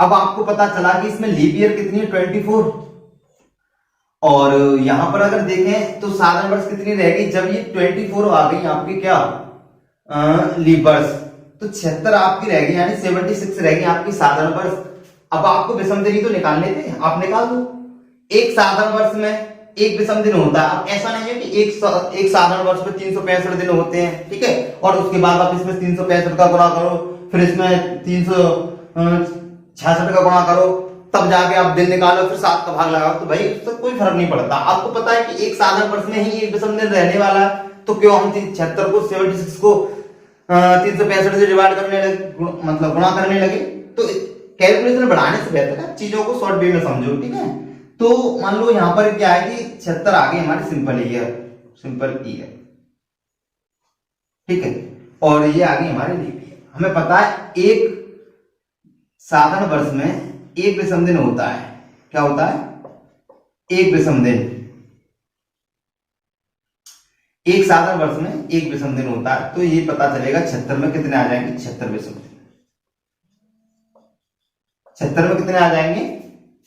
अब आपको पता चला कि इसमें लीप ईयर कितनी है, 24, और यहां पर अगर देखें तो साधारण वर्ष कितनी रहेगी, जब ये 24 आ गई आपकी क्या लीप वर्ष, तो 76 आपकी रहेगी, यानी 76 रहेगी आपकी साधारण वर्ष। अब आपको विषम दिन तो निकालने थे, आप निकाल दो। एक साधारण वर्ष में एक विषम दिन होता है। अब ऐसा नहीं है कि एक साधारण वर्ष में 365 दिन होते हैं, ठीक है, और उसके बाद आप इसमें 365 का गुणा करो, फिर इसमें 366 का गुणा करो, तब जाके आप दिन निकालो, फिर 7 का भाग लगाओ, तो भाई उससे कोई फर्क नहीं पड़ता। आपको पता है कि एक साधारण वर्ष में ही एक विषम दिन रहने वाला है, तो क्यों हम 76 को 76 को 365 से डिवाइड करने लगे, मतलब गुणा करने लगे। तो कैलकुलेशन बढ़ाने से बेहतर है चीजों को शॉर्ट वे में समझो, ठीक है। तो मान लो यहाँ पर क्या है कि 76 आ गई हमारी सिंपल ईयर, ठीक है, और ये आ गई हमारी लीप ईयर। हमें पता है एक साधारण वर्ष में एक विषम दिन होता है। क्या होता है? एक विषम दिन। एक साधारण वर्ष में एक विषम दिन होता है, तो ये पता चलेगा 76 में कितने आ जाएंगे, 76 विषम दिन। 76 में कितने आ जाएंगे,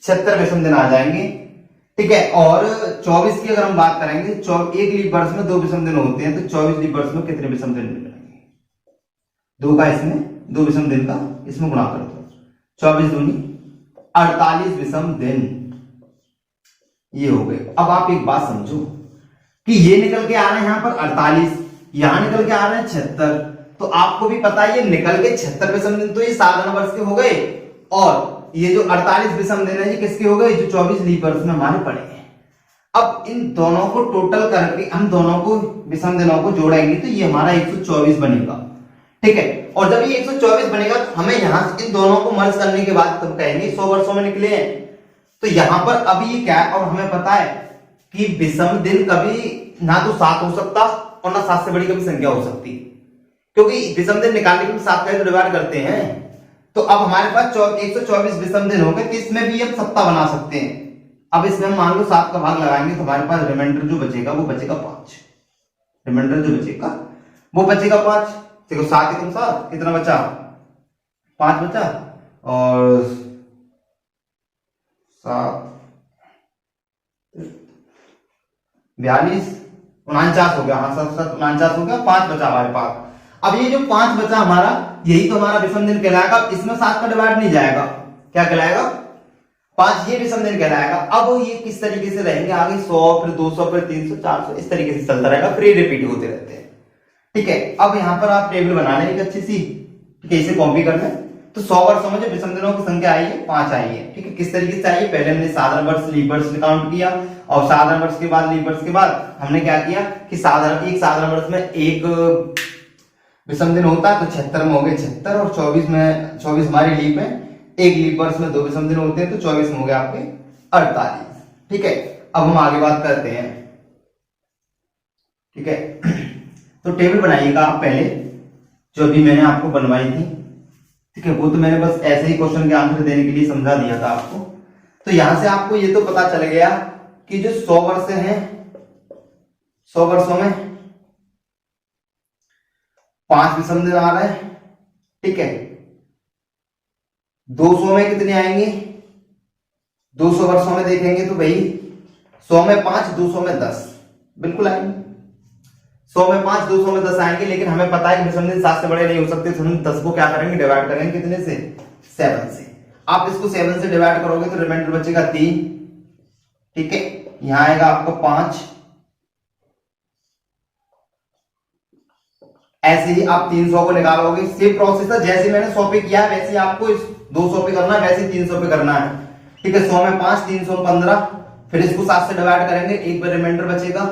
76 विषम दिन आ जाएंगे, ठीक है। और 24 की अगर हम बात करेंगे, एक लीप वर्ष में 2 विषम दिन होते हैं, तो 24 लीप वर्ष में कितने विषम दिन मिलेंगे? 2 का इसमें 2 विषम दिन का इसमें गुणा कर दो, 24 दूनी 48 विषम दिन ये हो गए। अब आप एक बात समझो कि ये निकल के आ रहे हैं यहाँ पर 48, यहां निकल के आ रहे हैं 76, तो आपको भी पता है ये निकल के 76 विषम दिन तो ये साधारण वर्ष के हो गए, और ये जो 48 विषम दिन है ये किसके हो गए, जो 24 लीप वर्ष में हमारे पड़े हैं। अब इन दोनों को टोटल करके हम दोनों को विषम दिनों को जोड़ेंगे तो ये हमारा 124 बनेगा, ठीक है। और जब ये 124 बनेगा तो हमें यहां से इन दोनों को मर्ज करने के बाद तब कहेंगे 100 वर्षों में निकले हैं। तो यहां पर अब ये क्या है, और हमें पता है कि विषम दिन कभी ना तो 7 हो सकता और ना 7 से बड़ी कभी संख्या हो सकती, क्योंकि विषम दिन निकालने के लिए 7 का डिवाइड करते हैं। तो अब हमारे पास 124 विषम दिन हो गए, तो इसमें भी हम सत्ता बना सकते हैं। अब इसमें हम मान लो 7 का भाग लगाएंगे तो हमारे पास रिमाइंडर जो बचेगा वो बचेगा 5, रिमाइंडर जो बचेगा वो बचेगा 5। देखो 7 एकम 7, कितना बचा, 5 बचा, और 7 42 49 हो गया, हाँ 7 7 49 हो गया, 5 बचा हमारे पास। अब ये जो 5 बचा हमारा, यही तो हमारा विषम दिन कहलाएगा। इसमें 7 का डिवाइड नहीं जाएगा, क्या कहलाएगा, 5 ये विषम दिन कहलाएगा। अब ये किस तरीके से रहेंगे आगे, 100 फिर 200 फिर 300 400 इस तरीके से चलता रहेगा, फिर रिपीट होते रहते हैं, ठीक है। अब यहाँ पर आप टेबल बना लें एक अच्छी सी, ठीक है, इसे कॉपी कर लें। तो 100 वर्षों में जो विषम दिनों की संख्या आई है 5 आई है, ठीक है। किस तरीके से आई है, पहले हमने साधारण वर्ष लीप वर्ष काउंट किया, और साधारण वर्ष के बाद लीप वर्ष के बाद हमने क्या किया कि एक साधारण वर्ष में एक विषम दिन होता है, तो 76 में हो गए 76, और 24 में 24 हमारी लीप है, एक लीप वर्ष में 2 विषम दिन होते हैं, तो 24 में हो गए आपके 48, ठीक है। अब हम आगे बात करते हैं, ठीक है। तो टेबल बनाइएगा आप पहले, जो अभी मैंने आपको बनवाई थी, ठीक है, वो तो मैंने बस ऐसे ही क्वेश्चन के आंसर देने के लिए समझा दिया था आपको। तो यहां से आपको ये तो पता चल गया कि जो 100 वर्ष हैं, 100 वर्षों में 5 विषम दिन आ रहे हैं, ठीक है। 200 में कितने आएंगे, 200 वर्षों में देखेंगे तो भाई 100 में 5, 200 में 10 बिल्कुल आएंगे। 100 में 5, 200 में 10 आएंगे, लेकिन हमें पता है कि विषम दिन 7 से बड़े नहीं हो सकते, तो हम 10 को क्या करेंगे, डिवाइड करेंगे कितने से, 7 से। आप इसको 7 से डिवाइड करोगे तो रिमाइंडर बचेगा 3, ठीक है। यहां आएगा आपका 5, ऐसे ही आप 300 को निकालोगे। सेम प्रोसेस है, जैसे मैंने 100 पे किया वैसे ही आपको 200 पे करना है, वैसे 300 पे करना है, ठीक है। 100 में 5, 300 में 15, फिर इसको 7 से डिवाइड करेंगे, एक बार रिमाइंडर बचेगा,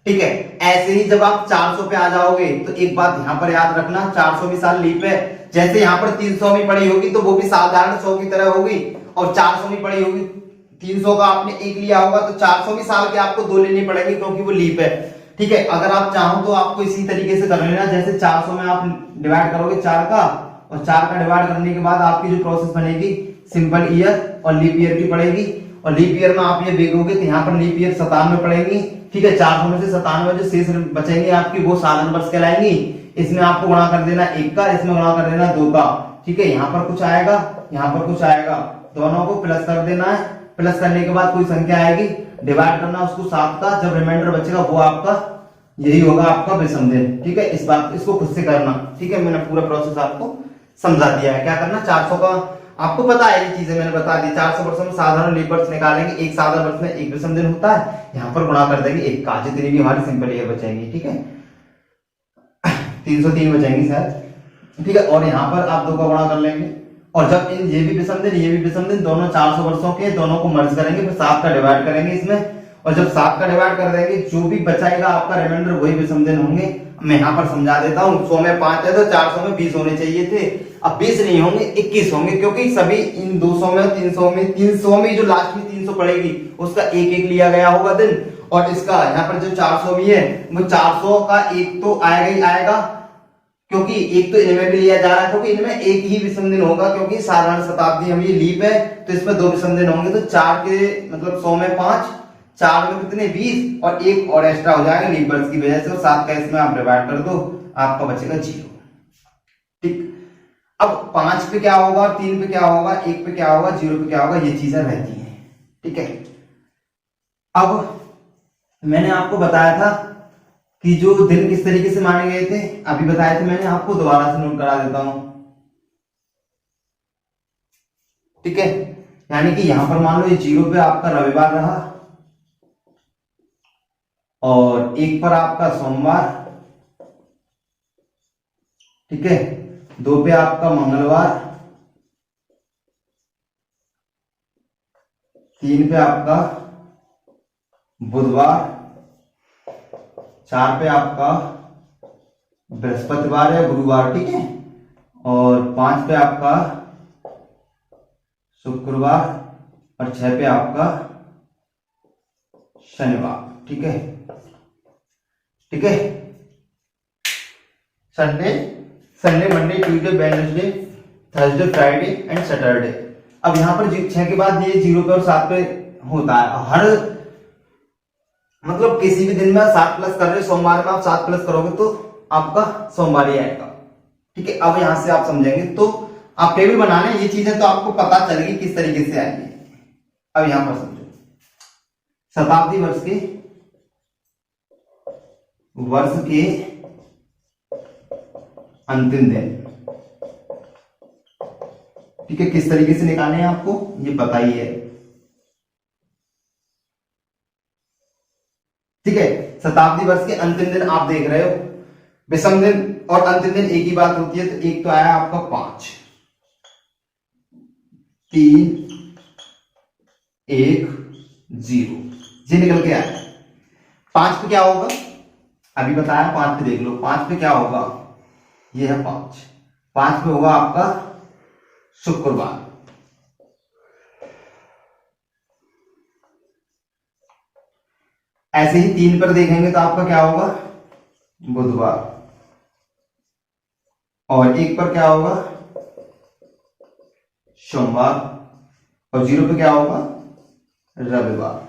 ठीक है। ऐसे ही जब आप 400 पे आ जाओगे तो एक बात यहां पर याद रखना, 400 भी साल लीप है, जैसे यहां पर 300 भी पड़ी होगी तो वो भी साधारण 100 की तरह होगी, और 400 भी पड़ी होगी, 300 का आपने एक लिया होगा तो 400 भी साल के आपको 2 लेने पड़ेंगे, क्योंकि वो लीप है, ठीक है। अगर आप चाहो तो आपको इसी तरीके से कर लेना, जैसे 400 में आप डिवाइड करोगे 4 का, और 4 का डिवाइड करने के बाद आपकी जो प्रोसेस बनेगी सिंपल ईयर और लीप ईयर की पड़ेगी, और लीप ईयर में आप ये देखोगे तो यहाँ पर लीप ईयर 97 पड़ेगी, ठीक है। 400 में से 97 जो शेष बचेंगे आपकी वो साधारण वर्ष कहलाएंगी। इसमें आपको गुणा कर देना 1 का, इसमें गुणा कर देना 2 का, ठीक है। यहाँ पर कुछ आएगा, यहाँ पर कुछ आएगा, दोनों को प्लस कर देना है। प्लस करने के बाद कोई संख्या आएगी, डिवाइड करना उसको 7 का, जब रिमाइंडर बचेगा वो आपका यही होगा आपका विषम दिन, ठीक है। इस बात इसको खुद से करना, ठीक है। मैंने पूरा प्रोसेस आपको समझा दिया है। क्या करना, 400 का आपको पता है ये चीजें मैंने बता दी। 400 वर्षों में साधारण लीप वर्ष निकालेंगे, एक साधारण वर्ष में एक विषम दिन होता है, यहाँ पर गुणा कर देंगे एक का, जितनी भी हमारी सिंपल ईयर बचेंगी, ठीक है 303 बचेंगी शायद, ठीक है। और यहाँ पर आप 2 का गुणा कर लेंगे, और जब इन ये भी विषम दिन ये भी विषम दिन दोनों 400 वर्षों के, दोनों को मर्ज करेंगे, फिर 7 का डिवाइड करेंगे इसमें, और जब 7 का डिवाइड कर देंगे जो भी बचाएगा आपका रिमाइंडर वही विषम दिन होंगे। मैं यहाँ पर समझा देता हूँ, 100 में 5 है तो 400 में 20 होने चाहिए थे, अब 20 नहीं होंगे 21 होंगे, क्योंकि सभी इन 200 में 300 में जो लास्ट में 300 पड़ेगी उसका एक एक लिया गया होगा दिन, और इसका यहाँ पर जो 400 भी है वो 400 का एक तो आएगा ही आएगा, क्योंकि एक तो इनमें भी लिया जा रहा है, क्योंकि इनमें एक ही विषम दिन होगा, क्योंकि साधारण शताब्दी हम ये लीप है तो इसमें 2 विषम दिन होंगे, तो 4 के मतलब 100 में 5, 4 में कितने 20, और एक और एक्स्ट्रा हो जाएगा लीप वर्ष की वजह से, और 7 का इसमें आप डिवाइड कर दो, आपका बचेगा 0, ठीक। अब 5 पे क्या होगा, 3 पे क्या होगा, 1 पे क्या होगा, 0 पे क्या होगा, ये चीजें रहती हैं, ठीक है। अब मैंने आपको बताया था कि जो दिन किस तरीके से माने गए थे, अभी बताए थे मैंने आपको, दोबारा से नोट करा देता हूं, ठीक है। यानी कि यहां पर मान लो ये 0 पे आपका रविवार रहा, और 1 पर आपका सोमवार, ठीक है, 2 पे आपका मंगलवार, 3 पे आपका बुधवार, 4 पे आपका बृहस्पतिवार या गुरुवार, ठीक है, और 5 पे आपका शुक्रवार, और 6 पे आपका शनिवार, ठीक है, ठीक है। Sunday Monday Tuesday Wednesday Thursday Friday and Saturday. अब यहां पर 6 के बाद ये 0 पे और 7 पे होता है, हर मतलब किसी भी दिन में 7 प्लस कर रहे, सोमवार में आप 7 प्लस करोगे तो आपका सोमवार ही आएगा, ठीक है। अब यहां से आप समझेंगे तो आप टेबल बना लें, ये चीजें तो आपको पता चलेगी किस तरीके से आएंगी। अब यहां पर समझो, शताब्दी वर्ष के अंतिम दिन, ठीक है, किस तरीके से निकालने हैं आपको ये पता ही है, ठीक है। शताब्दी वर्ष के अंतिम दिन आप देख रहे हो, विषम दिन और अंतिम दिन एक ही बात होती है, तो एक तो आया आपका 5, 3, 1, 0, ये निकल के आया। 5 पे क्या होगा, अभी बताया, 5 पे देख लो, 5 पे क्या होगा, ये है 5 पे होगा आपका शुक्रवार, ऐसे ही 3 पर देखेंगे तो आपका क्या होगा बुधवार, और 1 पर क्या होगा सोमवार, और 0 पे क्या होगा रविवार।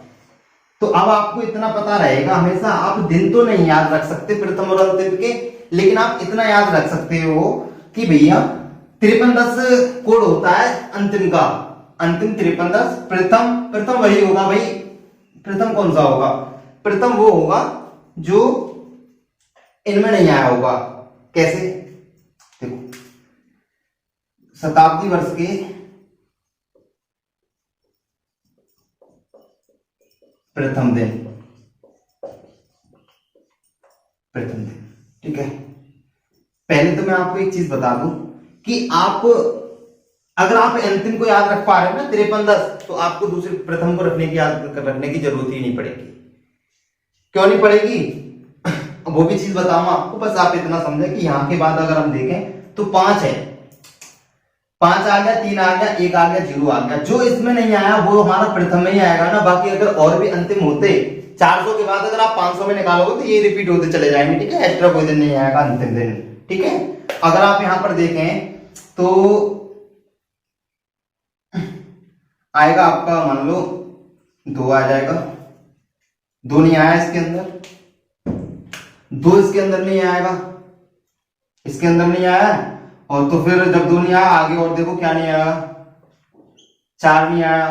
तो अब आपको इतना पता रहेगा, हमेशा आप दिन तो नहीं याद रख सकते प्रथम और अंतिम के, लेकिन आप इतना याद रख सकते हो कि भैया 5310 कोड होता है अंतिम का, अंतिम 5310, प्रथम वही होगा भाई, प्रथम कौन सा होगा, प्रथम वो होगा जो इनमें नहीं आया होगा। कैसे, देखो शताब्दी वर्ष के प्रथम दिन, ठीक है। पहले तो मैं आपको एक चीज बता दूं कि आप अगर आप अंतिम को याद रख पा रहे हो ना 5310, तो आपको दूसरे प्रथम को रखने की जरूरत ही नहीं पड़ेगी। क्यों नहीं पड़ेगी वो भी चीज बताऊंगा आपको, बस आप इतना समझे कि यहां के बाद अगर हम देखें तो 5 है, 5 आ गया, 3 आ गया, 1 आ गया, 0 आ गया, जो इसमें नहीं आया वो हमारा प्रथम में ही आएगा ना। बाकी अगर और भी अंतिम होते 400 के बाद अगर आप 500 में निकालोगे तो ये रिपीट होते चले जाएंगे, ठीक है, एक्स्ट्रा कोई दिन नहीं आएगा अंतिम दिन, ठीक है। अगर आप यहां पर देखें तो आएगा आपका, मान लो 2 आ जाएगा, 2 नहीं आया इसके अंदर, 2 इसके अंदर नहीं आएगा, इसके अंदर नहीं आया, और तो फिर जब 2 नहीं आया आगे और देखो क्या नहीं आया, 4 नहीं आया,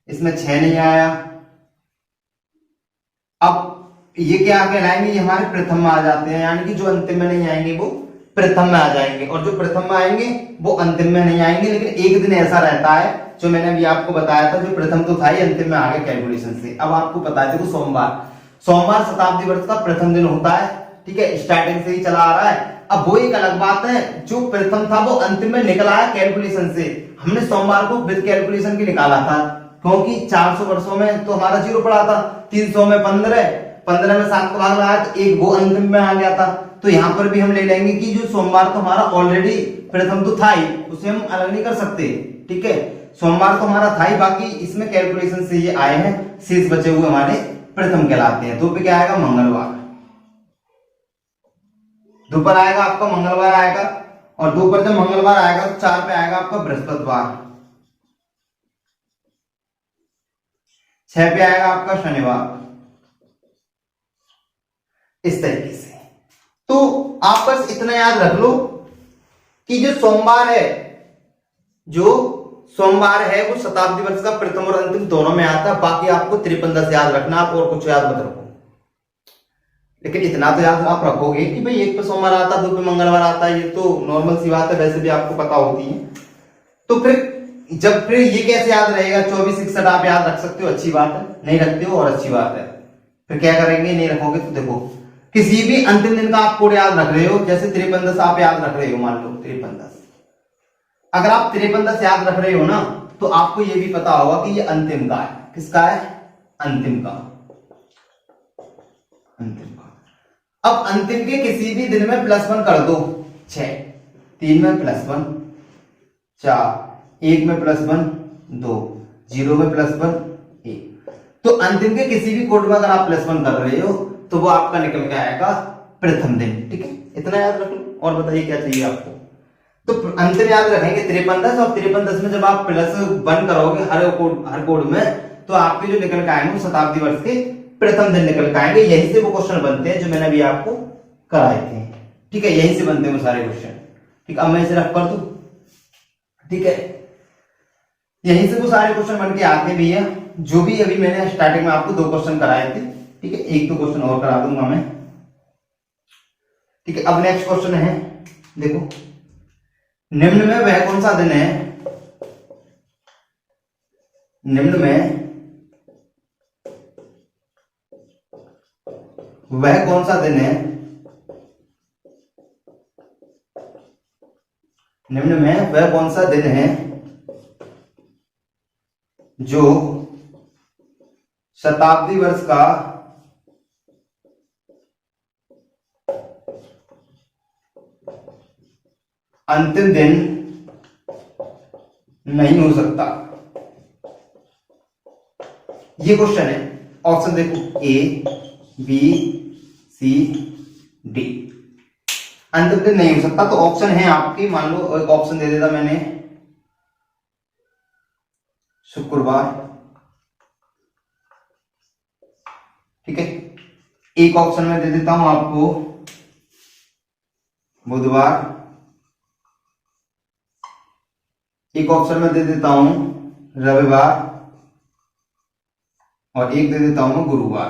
इसमें 6 नहीं आया। अब ये क्या कहलाएंगे, ये हमारे प्रथम में आ जाते हैं, यानी कि जो अंतिम में नहीं आएंगे वो प्रथम में आ जाएंगे, और जो प्रथम में आएंगे वो अंतिम में नहीं आएंगे। लेकिन एक दिन ऐसा रहता है जो मैंने अभी आपको बताया था, जो प्रथम तो था ही, अंतिम में आ गया कैलकुलेशन से। अब आपको पता है, देखो सोमवार शताब्दी वर्ष का प्रथम दिन होता है, ठीक है, स्टार्टिंग से ही चला आ रहा है। अब वो एक अलग बात है, जो प्रथम था वो अंतिम में निकला है कैलकुलेशन से। हमने सोमवार को विद कैलकुलेशन की निकाला था, क्योंकि 400 वर्षों में तो हमारा 0 पड़ा था, 300 में 15, 15 में 7 का भाग लगाया तो एक वो अंतिम में आ गया था। तो यहाँ पर भी हम ले लेंगे कि जो सोमवार तो हमारा ऑलरेडी प्रथम तो था ही, उसे हम अलग नहीं कर सकते, ठीक है। सोमवार तो हमारा था ही, बाकी इसमें कैलकुलेशन से ये आए हैं, शेष बचे हुए हमारे प्रथम कहलाते हैं। तो पे क्या आएगा, मंगलवार। दोपहर आएगा आपका मंगलवार आएगा, और दोपहर जब मंगलवार आएगा तो 4 पे आएगा आपका बृहस्पतिवार, 6 पे आएगा आपका शनिवार, इस तरीके से। तो आप बस इतना याद रख लो कि जो सोमवार है वो शताब्दी वर्ष का प्रथम और अंतिम दोनों में आता है। बाकी आपको 53 याद रखना, आप और कुछ याद मत रखो। लेकिन इतना तो याद आप रखोगे कि भाई एक पे सोमवार आता, दो पे मंगलवार आता है, ये तो नॉर्मल सी बात है, वैसे भी आपको पता होती है। तो फिर ये कैसे याद रहेगा, 24 61 आप याद रख सकते हो, अच्छी बात है, नहीं रखते हो और अच्छी बात है। फिर क्या करेंगे, नहीं रखोगे तो देखो किसी भी अंतिम दिन का आप कोड याद रख रहे हो, जैसे 53 आप याद रख रहे हो, मान लो 53, अगर आप 53 याद रख रहे हो ना, तो आपको ये भी पता होगा कि ये अंतिम का है। किसका है, अंतिम का। अब अंतिम के किसी भी दिन में +1 कर दो, 6, 3 में +1, 4, 1 में +1, 2, 0 में +1, 1। तो अंतिम के किसी भी कोड में अगर आप +1 कर रहे हो तो वो आपका निकल के आएगा प्रथम दिन, ठीक है। इतना याद रख लो, और बताइए क्या चाहिए आपको। तो अंतिम याद रखेंगे 53, और 53 में जब आप +1 करोगे हर कोड में, तो आपके जो निकल के आएंगे वो शताब्दी वर्ष के प्रथम दिन निकल के आएंगे। यही से वो क्वेश्चन बनते हैं जो मैंने अभी आपको कराए थे, ठीक है, यही से बनते हैं वो सारे क्वेश्चन, ठीक। अब मैं इसे रख कर दूं, ठीक है, यही से वो सारे क्वेश्चन बन के आते भी है, जो भी अभी मैंने स्टार्टिंग में आपको 2 क्वेश्चन कराए थे, ठीक है। एक तो क्वेश्चन और करा दूंगा मैं, ठीक है। अब नेक्स्ट क्वेश्चन है, देखो, निम्न में वह कौन सा दिन है, निम्न में वह कौन सा दिन है, निम्न में वह कौन सा दिन है जो शताब्दी वर्ष का अंतिम दिन नहीं हो सकता। ये क्वेश्चन है, ऑप्शन देखो, ए, बी, सी, डी। अंतिम दिन नहीं हो सकता, तो ऑप्शन है आपकी, मान लो एक ऑप्शन दे देता मैंने, शुक्रवार, ठीक है। एक ऑप्शन में दे देता हूं आपको बुधवार, एक ऑप्शन में दे देता हूं रविवार, और एक दे देता हूं मैं गुरुवार।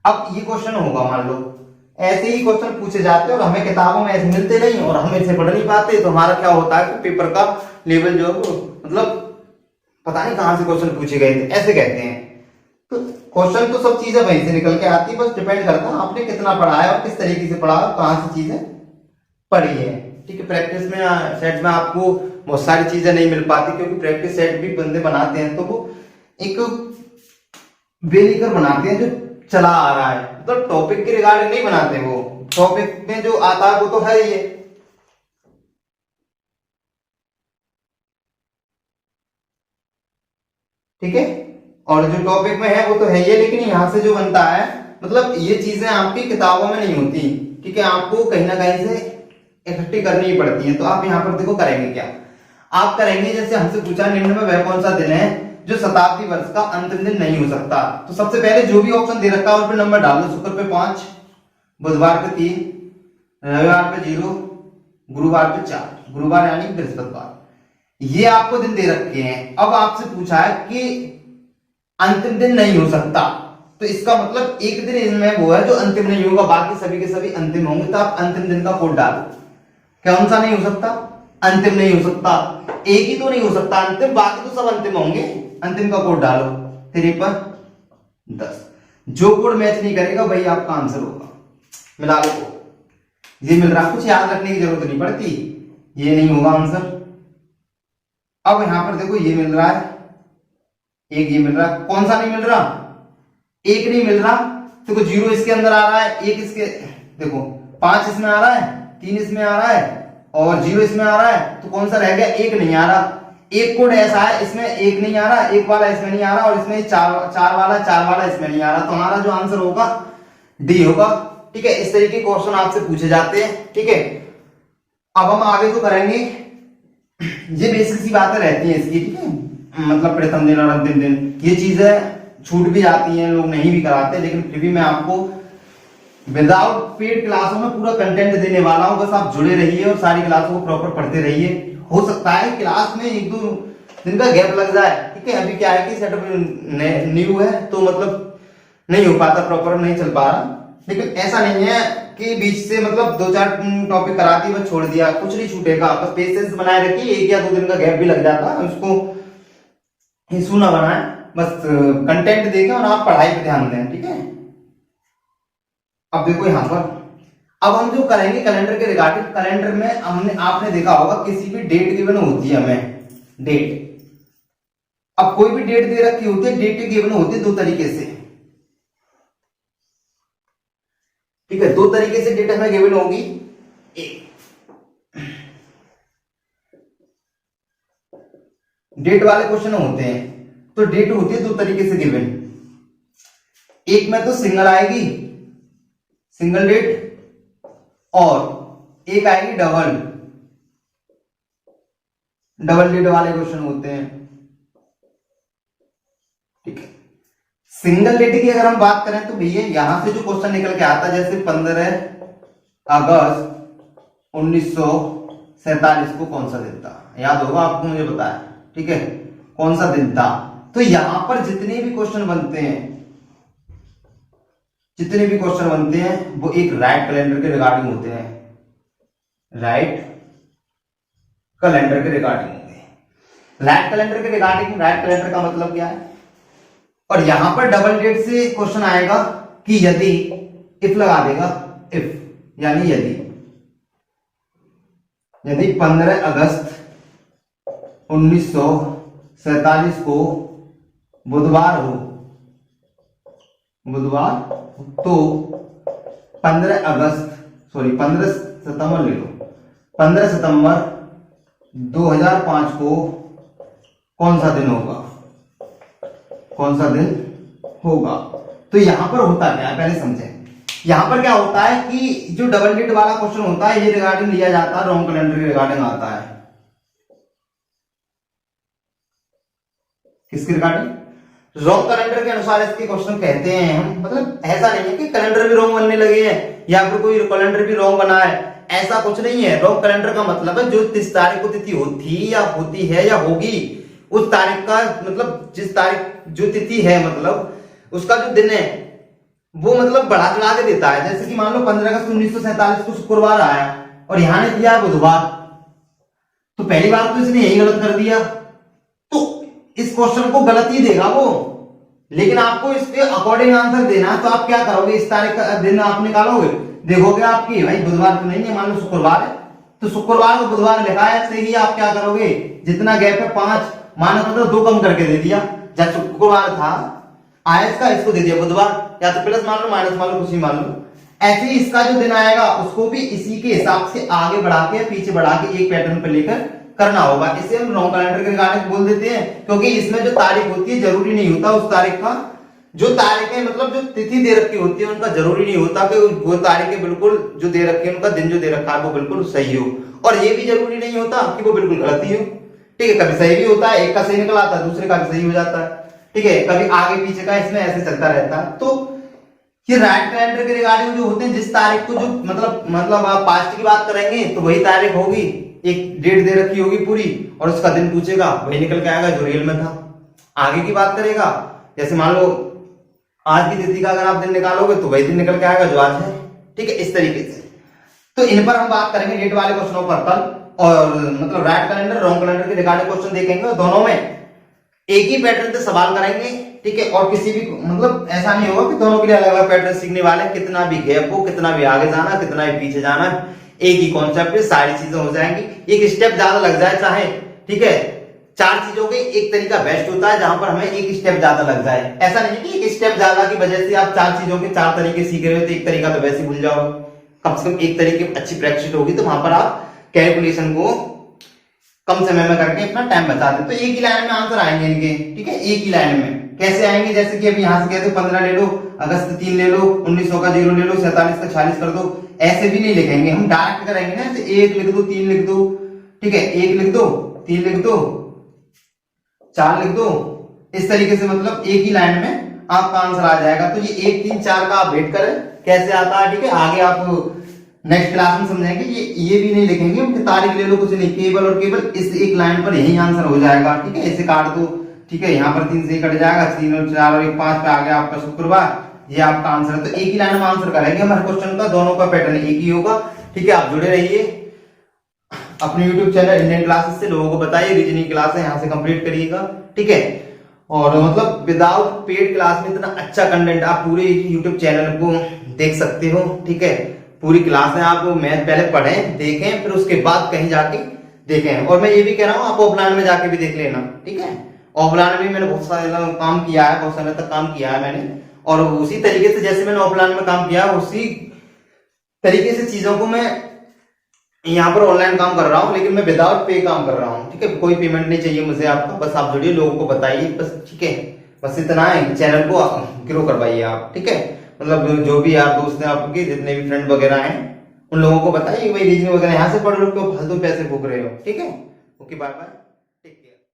अब ये क्वेश्चन होगा, मान लो ऐसे ही क्वेश्चन पूछे जाते हैं और हमें किताबों में ऐसे मिलते नहीं और हम इसे पढ़ नहीं पाते, तो हमारा क्या होता है कि पेपर का लेवल जो मतलब पता नहीं कहां से क्वेश्चन पूछे गए थे, ऐसे कहते हैं। तो क्वेश्चन तो सब चीजें वहीं से निकल के आती है, बस डिपेंड करता है आपने कितना पढ़ा है और किस तरीके से पढ़ा है, कहां से चीजें पढ़ी है, ठीक है। प्रैक्टिस में सेट में आपको बहुत सारी चीजें नहीं मिल पाती, क्योंकि प्रैक्टिस सेट भी बंदे बनाते हैं तो वो एक वे लेकर बनाते हैं जो चला आ रहा है, मतलब टॉपिक के रिगार्डिंग नहीं बनाते, वो टॉपिक में जो आता है वो तो है ही है, ठीक है। और जो टॉपिक में है वो तो है ही है, लेकिन यहाँ से जो बनता है, मतलब ये चीजें आपकी किताबों में नहीं होती, ठीक है, आपको कहीं ना कहीं से इकट्ठी करनी ही पड़ती है। तो आप यहाँ पर देखो करेंगे क्या, आप करेंगे जैसे हमसे पूछा निम्न में वह कौन सा दिन है जो शताब्दी वर्ष का अंतिम दिन नहीं हो सकता, तो सबसे पहले जो भी ऑप्शन दे रखा है उस पर नंबर डाल दो। शुक्र पे 5, बुधवार पे 3, रविवार पे 0, गुरुवार पे 4, गुरुवार यानी बृहस्पतिवार, ये आपको दिन दे रखे हैं। अब आपसे पूछा है कि अंतिम दिन नहीं हो सकता, तो इसका मतलब एक दिन इनमें वो है जो अंतिम नहीं होगा, बाकी सभी के सभी अंतिम होंगे। तो आप अंतिम दिन का कोड डालो। कौन सा नहीं हो सकता? अंतिम नहीं हो सकता, एक ही तो नहीं हो सकता अंतिम, बाकी तो सब अंतिम होंगे। अंतिम का कोड डालो 5310। जो कोड मैच नहीं करेगा वही आपका आंसर होगा। मिला लो कोड। ये मिल रहा, कुछ याद रखने की जरूरत नहीं पड़ती, ये नहीं होगा आंसर। अब यहां पर देखो ये मिल रहा है, एक ये मिल रहा है, कौन सा नहीं मिल रहा? एक नहीं मिल रहा। देखो 0 इसके अंदर आ रहा है, एक इसके, देखो 5 इसमें आ रहा है, 3 इसमें आ रहा है और 0 इसमें आ रहा है, तो कौन सा रह गया? एक नहीं आ रहा। एक कोड ऐसा है इसमें एक नहीं आ रहा, एक वाला इसमें नहीं आ रहा और इसमें चार वाला इसमें नहीं आ रहा। तो हमारा जो आंसर होगा डी होगा। ठीक है, इस तरीके के क्वेश्चन आपसे पूछे जाते हैं। ठीक है, अब हम आगे जो करेंगे, ये बेसिक सी बातें रहती हैं इसकी। ठीक है, मतलब प्रथम दिन और अंतिम दिन, ये चीजें छूट भी जाती हैं, लोग नहीं भी कराते, लेकिन फिर भी मैं आपको विदाउट पेड क्लासों में पूरा कंटेंट देने वाला हूं। बस आप जुड़े रहिए और सारी क्लासों को प्रॉपर पढ़ते रहिए। हो सकता है क्लास में 1-2 दिन का गैप लग जाए। ठीक है, अभी क्या है कि सेटअप न्यू है तो मतलब नहीं हो पाता, प्रॉपर नहीं चल पा रहा। लेकिन ऐसा नहीं है कि बीच से मतलब 2-4 टॉपिक करा दी बस छोड़ दिया, कुछ नहीं छूटेगा। बस पेशेंस बनाए रखिए, 1 या 2 दिन का गैप भी लग जाता है, उसको इशू ना बनाए। बस कंटेंट देखें और आप पढ़ाई पे ध्यान दें। ठीक है, अब देखो यहां पर अब हम जो करेंगे कैलेंडर के रिगार्डिंग, कैलेंडर में आपने देखा होगा किसी भी डेट गिवन होती है हमें, डेट। अब कोई भी डेट दे रखी होती है, डेट गिवन होती है 2 तरीके से। ठीक है, 2 तरीके से डेट हमें गिवन होगी। डेट वाले क्वेश्चन होते हैं तो डेट होती है 2 तरीके से गिवन। एक में तो सिंगल आएगी, सिंगल डेट, और एक आएगी डबल डेट वाले क्वेश्चन होते हैं। ठीक है, सिंगल डेट की अगर हम बात करें तो भैया यहां से जो क्वेश्चन निकल के आता है, जैसे 15 अगस्त 1947 को कौन सा दिन था, याद होगा आपको, मुझे बताया। ठीक है, कौन सा दिन था? तो यहां पर जितने भी क्वेश्चन बनते हैं, जितने भी क्वेश्चन बनते हैं वो एक राइट कैलेंडर के रिगार्डिंग होते हैं, राइट कैलेंडर के रिगार्डिंग होते हैं। राइट कैलेंडर के रिगार्डिंग, राइट कैलेंडर का मतलब क्या है? और यहां पर डबल डेट से क्वेश्चन आएगा कि यदि, इफ लगा देगा, इफ यानी यदि 15 अगस्त 1947 को बुधवार हो, तो 15 सितंबर ले लो, 15 सितंबर 2005 को कौन सा दिन होगा, कौन सा दिन होगा? तो यहां पर होता क्या है पहले समझें। यहां पर क्या होता है कि जो डबल डेट वाला क्वेश्चन होता है ये रिगार्डिंग लिया जाता है, रोमन कैलेंडर के रिगार्डिंग आता है। किसके रिगार्डिंग? रोमन कैलेंडर के अनुसार इसके क्वेश्चन कहते हैं हम। मतलब ऐसा नहीं है कि कैलेंडर भी रॉन्ग बनने लगे हैं या फिर कोई कैलेंडर भी रॉन्ग बना है, ऐसा कुछ नहीं है। रोमन कैलेंडर का मतलब है जो 30 तारीख को तिथि होती या होती है या होगी, उस तारीख का मतलब जिस तारीख जो तिथि है मतलब उसका जो दिन है वो मतलब बढ़ा चढ़ा के देता है। जैसे कि मान लो 15 अगस्त 1947 को शुक्रवार आया और यहां ने दिया बुधवार, तो पहली बार तो इसने यही गलत कर दिया, तो इस क्वेश्चन को गलत ही देगा वो। लेकिन आपको इसके अकॉर्डिंग आंसर देना है, तो आप क्या करोगे, इस तारीख का दिन आप निकालोगे, देखोगे आपकी भाई बुधवार तो नहीं है, मान लो शुक्रवार है, तो शुक्रवार को बुधवार लिखा है, से ही आप क्या करोगे, जितना गैप है 5 माना था तो 2 कम करके दे दिया। जब शुक्रवार था आयस का, इसको दे दिया बुधवार, या तो प्लस मान लो माइनस मान लो, कुछ ही मान लो। ऐसे ही इसका जो दिन आएगा उसको भी इसी के हिसाब से आगे बढ़ा के पीछे बढ़ा के एक पैटर्न पे लेकर करना होगा। इसे हम रोमन कैलेंडर के रिगार्डिंग बोल देते हैं, क्योंकि इसमें जो तारीख होती है जरूरी नहीं होता उस तारीख का, जो तारीखें मतलब जो तिथि दे रखी होती है उनका जरूरी नहीं होता कि वो तारीखें बिल्कुल जो दे रखी है उनका दिन जो दे रखा है वो बिल्कुल सही हो, और ये भी जरूरी नहीं होता कि वो बिल्कुल गलत ही हो। ठीक है, कभी सही भी होता है, एक का सही निकल आता है, दूसरे का भी सही हो जाता है। ठीक है, कभी आगे पीछे का इसमें ऐसे चलता रहता है। तो ये राइट कैलेंडर के रिगार्डिंग जो होते हैं, जिस तारीख को जो मतलब आप पास्ट की बात करेंगे तो वही तारीख होगी, एक डेट दे रखी होगी पूरी और उसका दिन पूछेगा वही निकल के आएगा जो रियल में था। आगे की बात करेगा, जैसे मान लो आज की तिथि का अगर आप दिन निकालोगे तो वही दिन निकल के आएगा जो आज है। ठीक है, इस तरीके से। तो इन पर हम बात करेंगे डेट वाले क्वेश्चनों पर कल, और मतलब राइट कैलेंडर रॉन्ग कैलेंडर के रिगार्डिंग क्वेश्चन देखेंगे, और दोनों में एक ही पैटर्न से सवाल कराएंगे। ठीक है, और किसी भी मतलब ऐसा नहीं होगा कि दोनों के लिए अलग अलग पैटर्न सीखने वाले, कितना भी गैप हो, कितना भी आगे जाना, कितना भी पीछे जाना, एक ही कॉन्सेप्ट पे सारी चीजें हो जाएंगी। एक स्टेप ज्यादा लग जाए चाहे, ठीक है, 4 चीजों के एक तरीका बेस्ट होता है जहां पर हमें एक स्टेप ज्यादा लग जाए। ऐसा नहीं कि एक स्टेप ज्यादा की वजह से आप 4 चीजों के 4 तरीके सीख रहे हो तो एक तरीका तो वैसे भूल जाओगे। कम से कम एक तरीके अच्छी प्रैक्टिस होगी तो वहां पर आप कैलकुलेशन को कम समय में करके अपना टाइम बचा दे। तो एक ही लाइन में आंसर आएंगे इनके। ठीक है, एक ही लाइन में कैसे आएंगे, जैसे कि अभी यहां से कहते 15 ले लो, अगस्त 3 ले लो, 1900 का 0 ले लो, 47 का 46 कर दो। ऐसे भी नहीं लिखेंगे, हम डायरेक्ट करेंगे ना, जैसे 1 लिख दो, 3 लिख दो। ठीक है, 1 लिख दो, 3 लिख दो, 4 लिख दो। इस तरीके से मतलब एक ही लाइन में आपका आंसर आ जाएगा। तो ये 1 3 4 का आप वेट करें कैसे आता है। ठीक है, आगे आप नेक्स्ट क्लास में समझेंगे। ये भी नहीं लिखेंगे, उनकी तारीख ले लो, कुछ नहीं, केवल और केवल इस एक लाइन पर यही आंसर हो जाएगा। ठीक है, इसे काट दो। ठीक है, यहाँ पर 3 से कट जाएगा, 3 और 4 और 1 5 पे आ गया आपका शुक्रवार। ये आपका आंसर है। तो एक ही लाइन में आंसर करेंगे हमारे क्वेश्चन का, दोनों का पैटर्न एक ही होगा। ठीक है, आप जुड़े रहिए अपने यूट्यूब चैनल इंडियन क्लासेस से, लोगों को बताइए रीजनिंग क्लास है, यहाँ से कंप्लीट करिएगा। ठीक है, और मतलब विदाउट पेड क्लास में इतना अच्छा कंटेंट आप पूरे यूट्यूब चैनल को देख सकते हो। ठीक है, पूरी क्लास है, आप मैथ पहले पढ़ें, देखें, फिर उसके बाद कहीं जाके देखें। और मैं ये भी कह रहा हूँ आप ऑफलाइन में जाके भी देख लेना। ठीक है, ऑफलाइन में मैंने बहुत सारा काम किया है, बहुत समय तक काम किया है मैंने, और उसी तरीके से जैसे मैंने ऑफलाइन में काम किया उसी तरीके से चीजों को मैं यहाँ पर ऑनलाइन काम कर रहा हूँ, लेकिन मैं विदाउट पे काम कर रहा हूँ। ठीक है, कोई पेमेंट नहीं चाहिए मुझे आपका, बस आप जुड़िए, लोगों को बताइए बस। ठीक है, बस इतना है, चैनल को ग्रो करवाइए आप। ठीक है, मतलब जो भी यार दोस्त हैं आपके, जितने भी फ्रेंड वगैरह हैं, उन लोगों को बताइए भाई रीजनिंग वगैरह यहाँ से पढ़ लो, क्यों फालतू पैसे फूक रहे हो। ठीक है, ओके, बाय बाय।